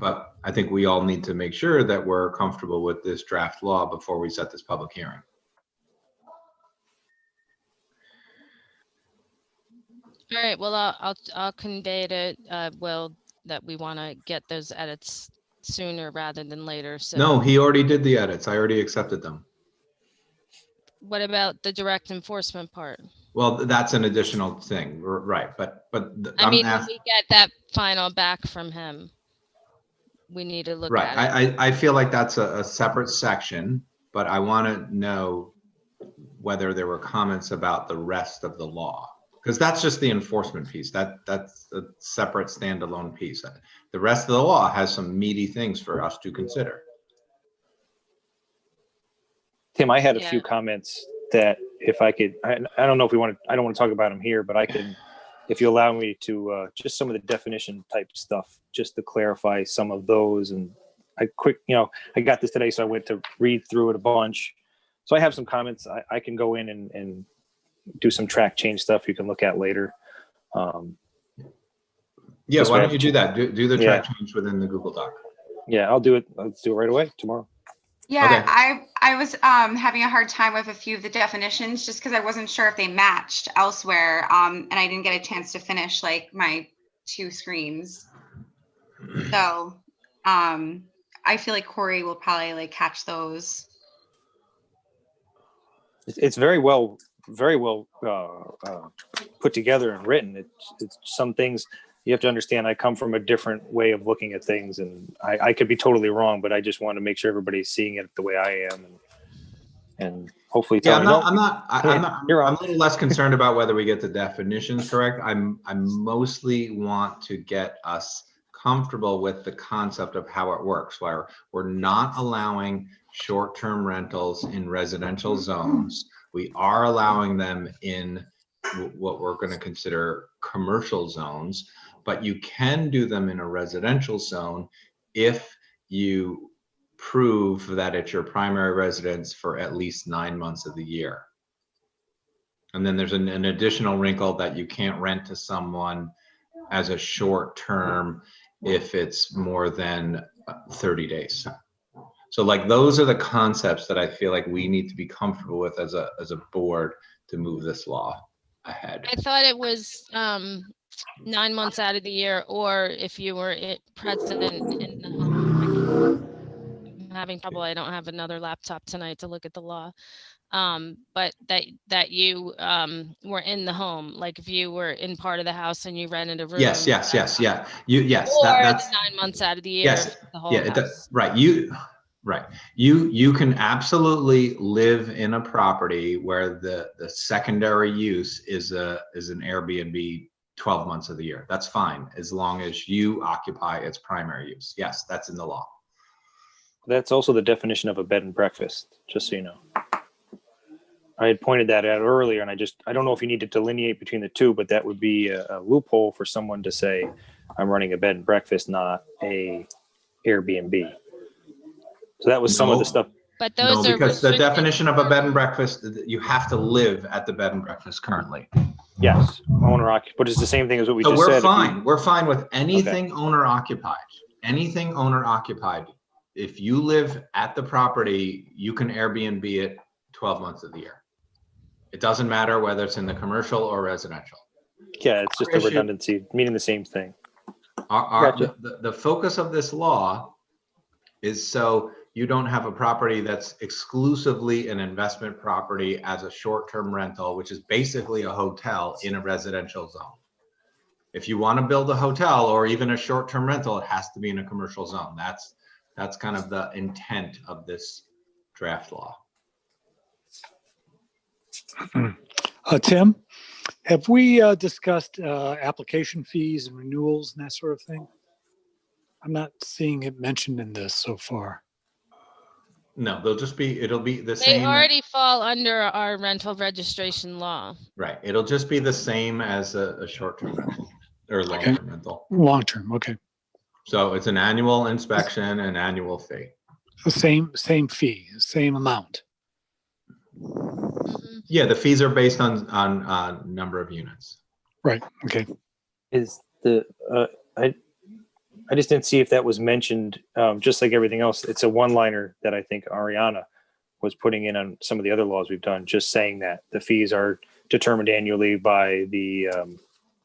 [SPEAKER 2] But I think we all need to make sure that we're comfortable with this draft law before we set this public hearing.
[SPEAKER 3] All right, well, I'll convey to Will that we want to get those edits sooner rather than later. So
[SPEAKER 2] no, he already did the edits. I already accepted them.
[SPEAKER 3] What about the direct enforcement part?
[SPEAKER 2] Well, that's an additional thing, right? But
[SPEAKER 3] I mean, when we get that final back from him, we need to look at it.
[SPEAKER 2] I feel like that's a separate section, but I want to know whether there were comments about the rest of the law, because that's just the enforcement piece. That's a separate standalone piece. The rest of the law has some meaty things for us to consider.
[SPEAKER 10] Tim, I had a
[SPEAKER 3] Yeah.
[SPEAKER 10] few comments that if I could, I don't know if I don't want to talk about them here, but I can, if you allow me to, just some of the definition type stuff, just to clarify some of those. And I got this today, so I went to read through it a bunch. So I have some comments. I can go in and do some track change stuff you can look at later.
[SPEAKER 2] Yeah,
[SPEAKER 10] This
[SPEAKER 2] why
[SPEAKER 10] way
[SPEAKER 2] don't you do that? Do the
[SPEAKER 10] Yeah.
[SPEAKER 2] track change within the Google Doc.
[SPEAKER 10] Yeah, I'll do it. I'll do it right away tomorrow.
[SPEAKER 5] Yeah,
[SPEAKER 2] Okay.
[SPEAKER 5] I was having a hard time with a few of the definitions just because I wasn't sure if they matched elsewhere. And I didn't get a chance to finish like my 2 screens. So I feel like Corey will probably like catch those.
[SPEAKER 10] It's very well put together and written. It's some things you have to understand. I come from a different way of looking at things, and I could be totally wrong, but I just want to make sure everybody's seeing it the way I am, and hopefully
[SPEAKER 2] Yeah,
[SPEAKER 10] tell me.
[SPEAKER 2] I'm
[SPEAKER 10] You're
[SPEAKER 2] a
[SPEAKER 10] wrong.
[SPEAKER 2] little less concerned about whether we get the definitions correct. I mostly want to get us comfortable with the concept of how it works, where we're not allowing short-term rentals in residential zones. We are allowing them in what we're going to consider commercial zones, but you can do them in a residential zone if you prove that it's your primary residence for at least 9 months of the year. And then there's an additional wrinkle that you can't rent to someone as a short term if it's more than 30 days. So like those are the concepts that I feel like we need to be comfortable with as a board to move this law ahead.
[SPEAKER 3] I thought it was 9 months out of the year, or if you were present in the home. I'm having trouble. I don't have another laptop tonight to look at the law. But that you were in the home, like if you were in part of the house and you rented a room.
[SPEAKER 2] Yes, yeah.
[SPEAKER 3] Or
[SPEAKER 2] That's
[SPEAKER 3] the 9 months out of the year.
[SPEAKER 2] yes,
[SPEAKER 3] The whole
[SPEAKER 2] yeah,
[SPEAKER 3] house.
[SPEAKER 2] right. You can absolutely live in a property where the secondary use is an Airbnb 12 months of the year. That's fine as long as you occupy its primary use. Yes, that's in the law.
[SPEAKER 10] That's also the definition of a bed and breakfast, just so you know. I had pointed that out earlier, and I don't know if you need to delineate between the two, but that would be a loophole for someone to say, I'm running a bed and breakfast, not a Airbnb. So that was some of the stuff.
[SPEAKER 3] But those
[SPEAKER 2] No,
[SPEAKER 3] are
[SPEAKER 2] because the
[SPEAKER 3] restricted
[SPEAKER 2] definition of a bed and
[SPEAKER 3] from-
[SPEAKER 2] breakfast, you have to live at the bed and breakfast currently.
[SPEAKER 10] Yes, owner occupied, but it's the same thing as what we
[SPEAKER 2] So
[SPEAKER 10] just
[SPEAKER 2] we're
[SPEAKER 10] said.
[SPEAKER 2] fine. We're fine with anything owner occupied. Anything owner occupied. If you live at the property, you can Airbnb it 12 months of the year. It doesn't matter whether it's in the commercial or residential.
[SPEAKER 10] Yeah, it's just a redundancy, meaning the same thing.
[SPEAKER 2] Gotcha. The focus of this law is so you don't have a property that's exclusively an investment property as a short-term rental, which is basically a hotel in a residential zone. If you want to build a hotel or even a short-term rental, it has to be in a commercial zone. That's kind of the intent of this draft law.
[SPEAKER 1] Tim, have we discussed application fees and renewals and that sort of thing? I'm not seeing it mentioned in this so far.
[SPEAKER 2] No, it'll be the
[SPEAKER 3] They
[SPEAKER 2] same.
[SPEAKER 3] already fall under our rental registration law.
[SPEAKER 2] Right. It'll just be the same as a short-term rental or long-term rental.
[SPEAKER 1] Long-term, okay.
[SPEAKER 2] So it's an annual inspection and annual fee.
[SPEAKER 1] The same fee, same amount.
[SPEAKER 3] Mhm.
[SPEAKER 2] Yeah, the fees are based on number of units.
[SPEAKER 1] Right, okay.
[SPEAKER 10] Is the I just didn't see if that was mentioned. Just like everything else, it's a one-liner that I think Ariana was putting in on some of the other laws we've done, just saying that the fees are determined annually by the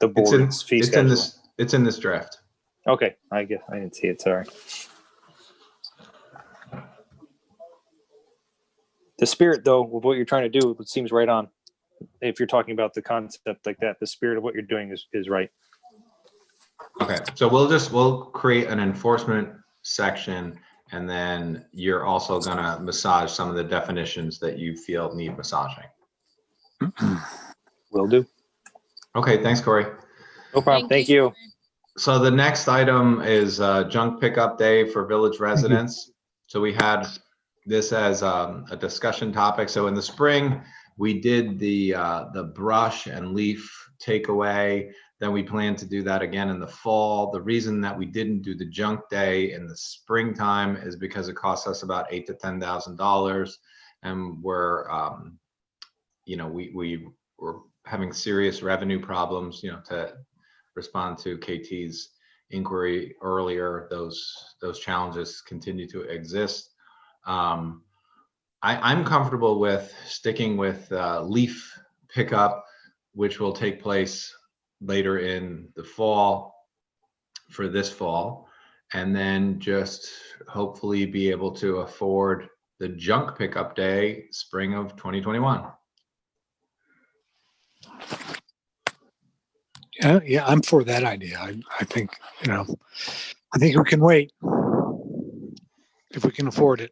[SPEAKER 10] board's fee schedule.
[SPEAKER 2] It's in this draft.
[SPEAKER 10] Okay, I guess I didn't see it. Sorry. The spirit, though, of what you're trying to do, it seems right on. If you're talking about the concept like that, the spirit of what you're doing is right.
[SPEAKER 2] Okay, so we'll create an enforcement section, and then you're also gonna massage some of the definitions that you feel need massaging.
[SPEAKER 10] Will do.
[SPEAKER 2] Okay, thanks, Corey.
[SPEAKER 10] No problem. Thank you.
[SPEAKER 2] So the next item is junk pickup day for village residents. So we had this as a discussion topic. So in the spring, we did the brush and leaf takeaway. Then we plan to do that again in the fall. The reason that we didn't do the junk day in the springtime is because it costs us about $8,000 to $10,000, and we're we were having serious revenue problems. To respond to KT's inquiry earlier, those challenges continue to exist. I'm comfortable with sticking with leaf pickup, which will take place later in the fall for this fall, and then just hopefully be able to afford the junk pickup day spring of 2021.
[SPEAKER 1] Yeah, I'm for that idea. I think, I think we can wait if we can afford it.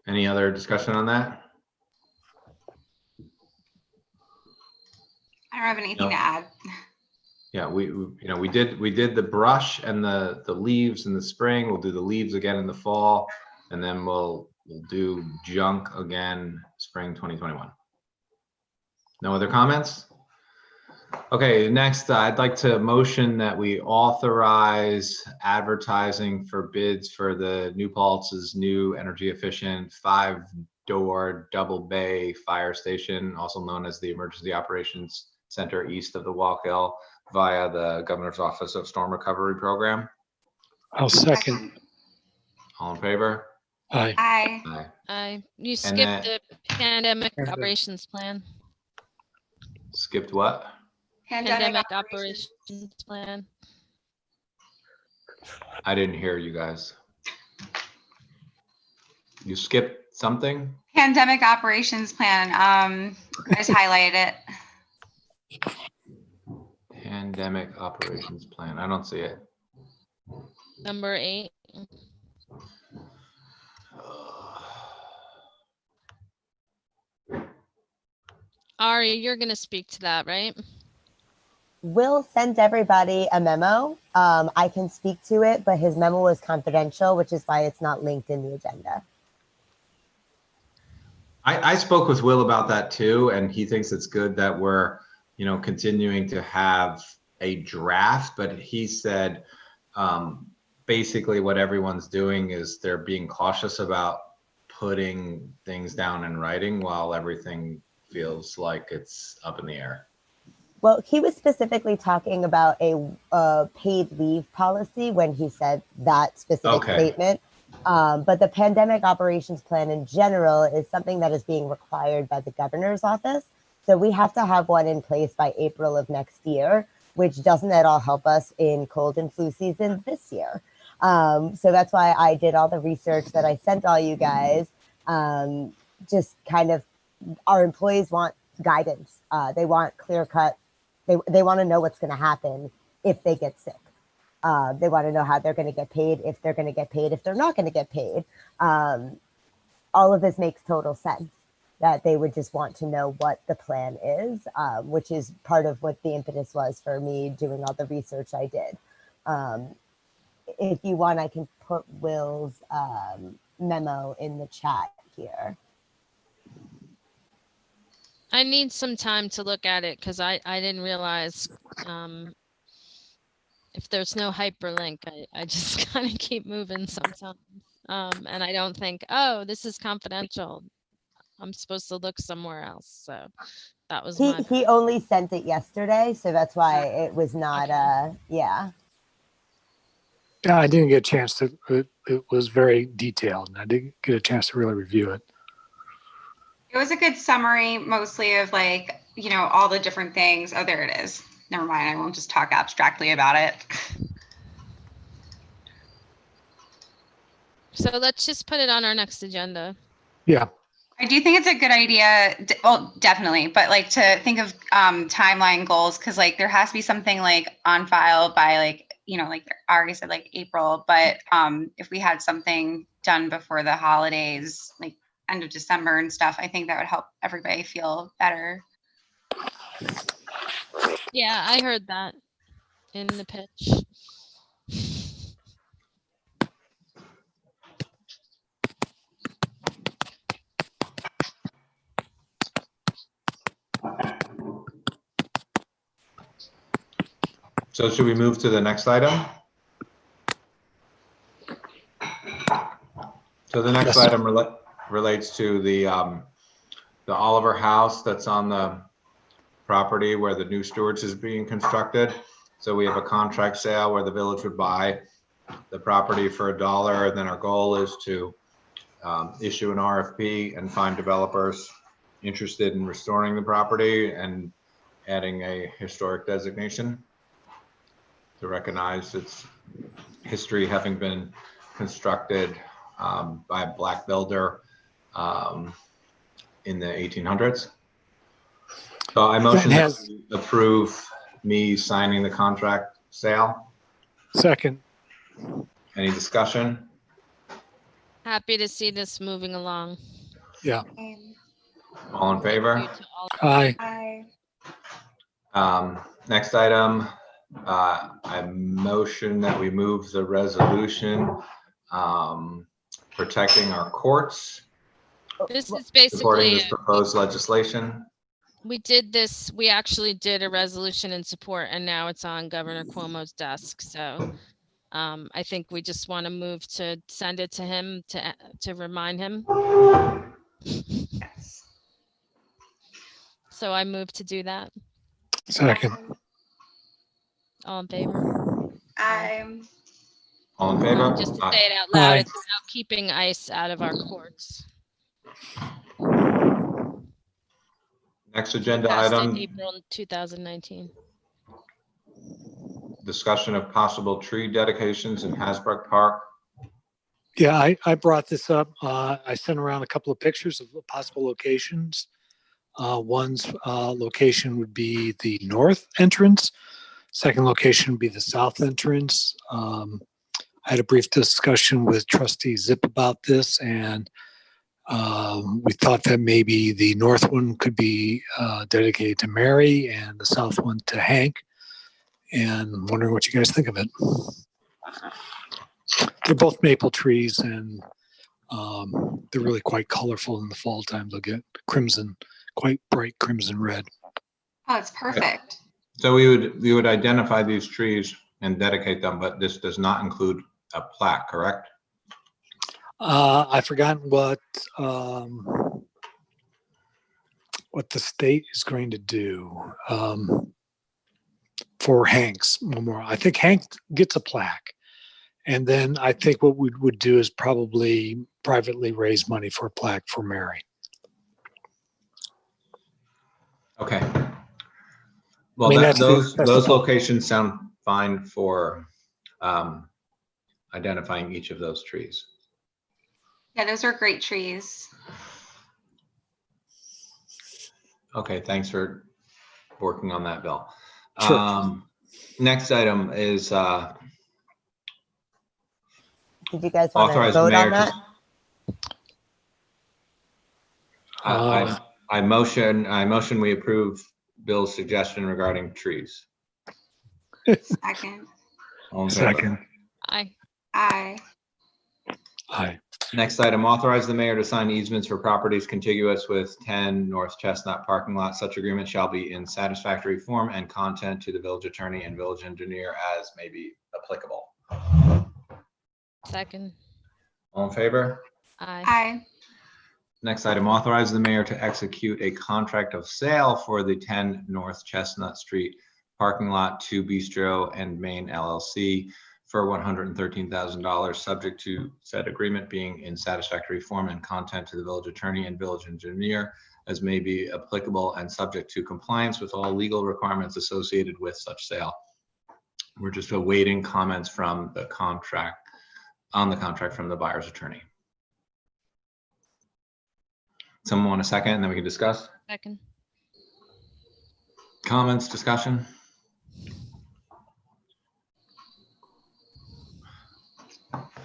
[SPEAKER 2] Any other discussion on that?
[SPEAKER 5] I don't have anything
[SPEAKER 2] No.
[SPEAKER 5] to add.
[SPEAKER 2] Yeah, we did the brush and the leaves in the spring. We'll do the leaves again in the fall, and then we'll do junk again spring 2021. No other comments? Okay, next, I'd like to motion that we authorize advertising for bids for the New Paltz's new energy efficient 5-door double bay fire station, also known as the Emergency Operations Center east of the Wallkill, via the Governor's Office of Storm Recovery Program.
[SPEAKER 1] I'll second.
[SPEAKER 2] All in favor?
[SPEAKER 1] Aye.
[SPEAKER 5] Aye.
[SPEAKER 2] Aye.
[SPEAKER 3] You
[SPEAKER 2] And
[SPEAKER 3] skipped the pandemic
[SPEAKER 1] Yeah.
[SPEAKER 3] operations plan.
[SPEAKER 2] Skipped what?
[SPEAKER 3] Pandemic operations plan.
[SPEAKER 2] I didn't hear you guys. You skipped something?
[SPEAKER 5] Pandemic operations plan. I just highlighted it.
[SPEAKER 2] Pandemic operations plan. I don't see it.
[SPEAKER 3] Number 8. Ari, you're going to speak to that, right?
[SPEAKER 4] Will send everybody a memo. I can speak to it, but his memo was confidential, which is why it's not linked in the agenda.
[SPEAKER 2] I spoke with Will about that too, and he thinks it's good that we're, continuing to have a draft, but he said basically what everyone's doing is they're being cautious about putting things down in writing while everything feels like it's up in the air.
[SPEAKER 4] Well, he was specifically talking about a paid leave policy when he said that specific statement. But the pandemic operations plan in general is something that is being required by the governor's office. So we have to have one in place by April of next year, which doesn't at all help us in cold and flu season this year. So that's why I did all the research that I sent all you guys. Just kind of, our employees want guidance. They want clear cut. They want to know what's going to happen if they get sick. They want to know how they're going to get paid, if they're going to get paid, if they're not going to get paid. All of this makes total sense, that they would just want to know what the plan is, which is part of what the impetus was for me doing all the research I did. If you want, I can put Will's memo in the chat here.
[SPEAKER 3] I need some time to look at it because I didn't realize if there's no hyperlink, I just kind of keep moving sometimes. And I don't think, oh, this is confidential. I'm supposed to look somewhere else. So that was
[SPEAKER 4] he only sent it yesterday, so that's why it was not
[SPEAKER 3] Okay.
[SPEAKER 4] yeah.
[SPEAKER 1] Yeah, I didn't get a chance to, it was very detailed and I didn't get a chance to really review it.
[SPEAKER 5] It was a good summary, mostly of all the different things. Oh, there it is. Never mind. I won't just talk abstractly about it.
[SPEAKER 3] So let's just put it on our next agenda.
[SPEAKER 1] Yeah.
[SPEAKER 5] I do think it's a good idea. Well, definitely, but to think of timeline goals, because there has to be something on file by like Ari said, April. But if we had something done before the holidays, end of December and stuff, I think that would help everybody feel better.
[SPEAKER 3] Yeah, I heard that in the pitch.
[SPEAKER 2] So should we move to the next item? So the next
[SPEAKER 1] Yes.
[SPEAKER 2] item relates to the Oliver House that's on the property where the new storage is being constructed. So we have a contract sale where the village would buy the property for $1, and then our goal is to issue an RFP and find developers interested in restoring the property and adding a historic designation to recognize its history, having been constructed by a black builder in the 1800s. So I motion to approve me signing the contract sale.
[SPEAKER 1] Second.
[SPEAKER 2] Any discussion?
[SPEAKER 3] Happy to see this moving along.
[SPEAKER 1] Yeah.
[SPEAKER 2] All in favor?
[SPEAKER 3] Thank you to all-
[SPEAKER 1] Aye.
[SPEAKER 2] Next item, I motion that we move the resolution protecting our courts,
[SPEAKER 3] This is
[SPEAKER 2] supporting
[SPEAKER 3] basically,
[SPEAKER 2] this proposed legislation.
[SPEAKER 3] we actually did a resolution in support, and now it's on Governor Cuomo's desk. So I think we just want to move to send it to him to remind him. So I move to do that.
[SPEAKER 1] Second.
[SPEAKER 3] All in favor?
[SPEAKER 2] All in favor?
[SPEAKER 3] Just to
[SPEAKER 2] Aye.
[SPEAKER 3] say it out loud,
[SPEAKER 1] Aye.
[SPEAKER 3] it's about keeping ICE out of our courts.
[SPEAKER 2] Next agenda
[SPEAKER 3] Passed in
[SPEAKER 2] item,
[SPEAKER 3] April 2019.
[SPEAKER 2] discussion of possible tree dedications in Hasbro Park.
[SPEAKER 1] Yeah, I brought this up. I sent around a couple of pictures of possible locations. One's location would be the north entrance. Second location would be the south entrance. I had a brief discussion with Trustee Zip about this, and we thought that maybe the north one could be dedicated to Mary and the south one to Hank. And wondering what you guys think of it. They're both maple trees, and they're really quite colorful in the fall time. They'll get crimson, quite bright crimson red.
[SPEAKER 5] Oh, it's perfect.
[SPEAKER 2] So we would identify these trees and dedicate them, but this does not include a plaque, correct?
[SPEAKER 1] I've forgotten what the state is going to do for Hank's memorial. I think Hank gets a plaque, and then I think what we would do is probably privately raise money for a plaque for Mary.
[SPEAKER 2] Okay. Well,
[SPEAKER 1] I mean, that's
[SPEAKER 2] those
[SPEAKER 1] the
[SPEAKER 2] locations sound fine for identifying each of those trees.
[SPEAKER 5] Yeah, those are great trees.
[SPEAKER 2] Okay, thanks for working on that, Bill.
[SPEAKER 1] Sure.
[SPEAKER 2] Next item is
[SPEAKER 4] Did you guys want to
[SPEAKER 2] authorize the
[SPEAKER 4] vote
[SPEAKER 2] mayor
[SPEAKER 4] on that?
[SPEAKER 2] I motion we approve Bill's suggestion regarding trees.
[SPEAKER 5] Second.
[SPEAKER 2] All in favor?
[SPEAKER 1] Second.
[SPEAKER 3] Aye.
[SPEAKER 5] Aye.
[SPEAKER 1] Aye.
[SPEAKER 2] Next item, authorize the mayor to sign easements for properties contiguous with 10 North Chestnut parking lot. Such agreement shall be in satisfactory form and content to the village attorney and village engineer as may be applicable.
[SPEAKER 3] Second.
[SPEAKER 2] All in favor?
[SPEAKER 3] Aye.
[SPEAKER 5] Aye.
[SPEAKER 2] Next item, authorize the mayor to execute a contract of sale for the 10 North Chestnut Street parking lot to Bistro and Main LLC for $113,000, subject to said agreement being in satisfactory form and content to the village attorney and village engineer as may be applicable and subject to compliance with all legal requirements associated with such sale. We're just awaiting comments from the contract from the buyer's attorney. Someone want a second and then we can discuss?
[SPEAKER 3] Second.
[SPEAKER 2] Comments, discussion?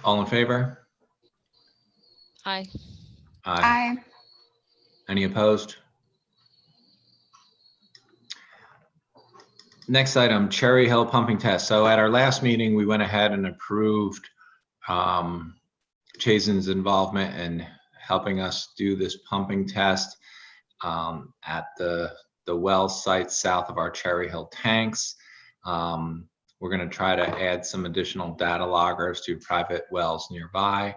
[SPEAKER 2] All in favor?
[SPEAKER 3] Aye.
[SPEAKER 5] Aye.
[SPEAKER 2] Any opposed? Next item, Cherry Hill pumping test. So at our last meeting, we went ahead and approved Chasen's involvement in helping us do this pumping test at the well site south of our Cherry Hill tanks. We're going to try to add some additional data loggers to private wells nearby.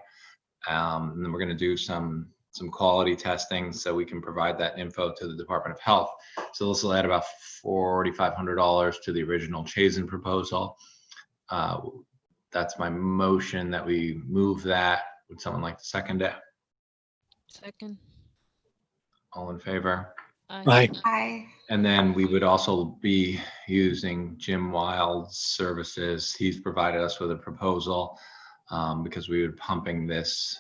[SPEAKER 2] And then we're going to do some quality testing so we can provide that info to the Department of Health. So this will add about $4,500 to the original Chazen proposal. That's my motion that we move that. Would someone like to second it?
[SPEAKER 3] Second.
[SPEAKER 2] All in favor?
[SPEAKER 1] Aye.
[SPEAKER 5] Aye.
[SPEAKER 2] And then we would also be using Jim Wild's services. He's provided us with a proposal because we would pumping this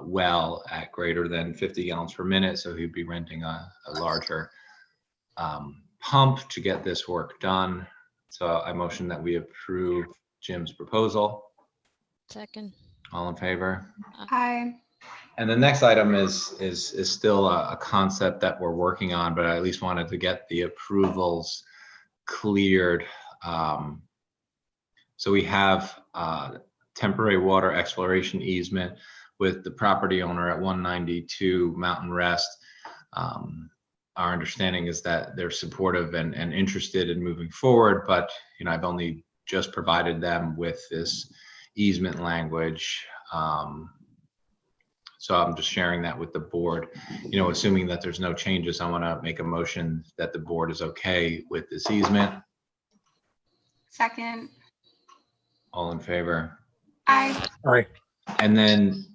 [SPEAKER 2] well at greater than 50 gallons per minute. So he'd be renting a larger pump to get this work done. So I motion that we approve Jim's proposal.
[SPEAKER 3] Second.
[SPEAKER 2] All in favor?
[SPEAKER 5] Aye.
[SPEAKER 2] And the next item is still a concept that we're working on, but I at least wanted to get the approvals cleared. So we have temporary water exploration easement with the property owner at 192 Mountain Rest. Our understanding is that they're supportive and interested in moving forward, but I've only just provided them with this easement language. So I'm just sharing that with the board. Assuming that there's no changes, I want to make a motion that the board is okay with this easement.
[SPEAKER 5] Second.
[SPEAKER 2] All in favor?
[SPEAKER 5] Aye.
[SPEAKER 1] Aye.
[SPEAKER 2] And then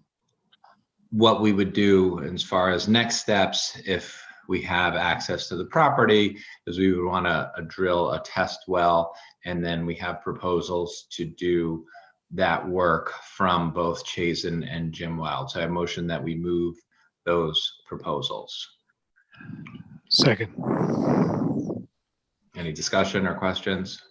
[SPEAKER 2] what we would do as far as next steps, if we have access to the property, is we would want to drill a test well, and then we have proposals to do that work from both Chazen and Jim Wild. So I motion that we move those proposals.
[SPEAKER 1] Second.
[SPEAKER 2] Any discussion or questions?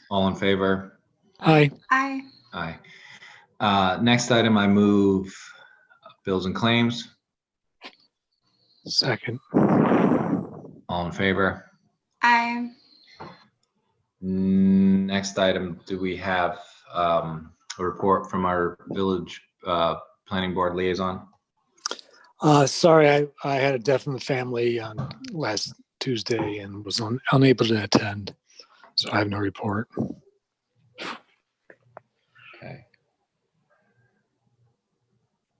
[SPEAKER 2] All in favor?
[SPEAKER 1] Aye.
[SPEAKER 5] Aye.
[SPEAKER 2] Aye. Next item, I move bills and claims.
[SPEAKER 1] Second.
[SPEAKER 2] All in favor?
[SPEAKER 5] Aye.
[SPEAKER 2] Next item, do we have a report from our village planning board liaison?
[SPEAKER 1] Sorry, I had a death in the family on last Tuesday and was unable to attend, so I have no report.
[SPEAKER 2] Okay.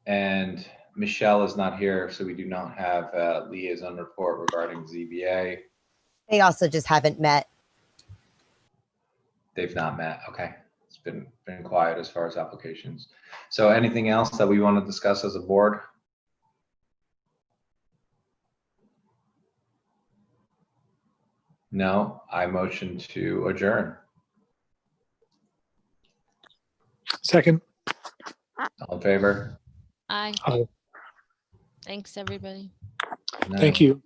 [SPEAKER 2] And Michelle is not here, so we do not have a liaison report regarding ZBA.
[SPEAKER 4] They also just haven't met.
[SPEAKER 2] They've not met. Okay. It's been quiet as far as applications. So anything else that we want to discuss as a board? No, I motion to adjourn.
[SPEAKER 1] Second.
[SPEAKER 2] All in favor?
[SPEAKER 3] Aye.
[SPEAKER 1] Aye.
[SPEAKER 3] Thanks, everybody.
[SPEAKER 2] No.
[SPEAKER 1] Thank you.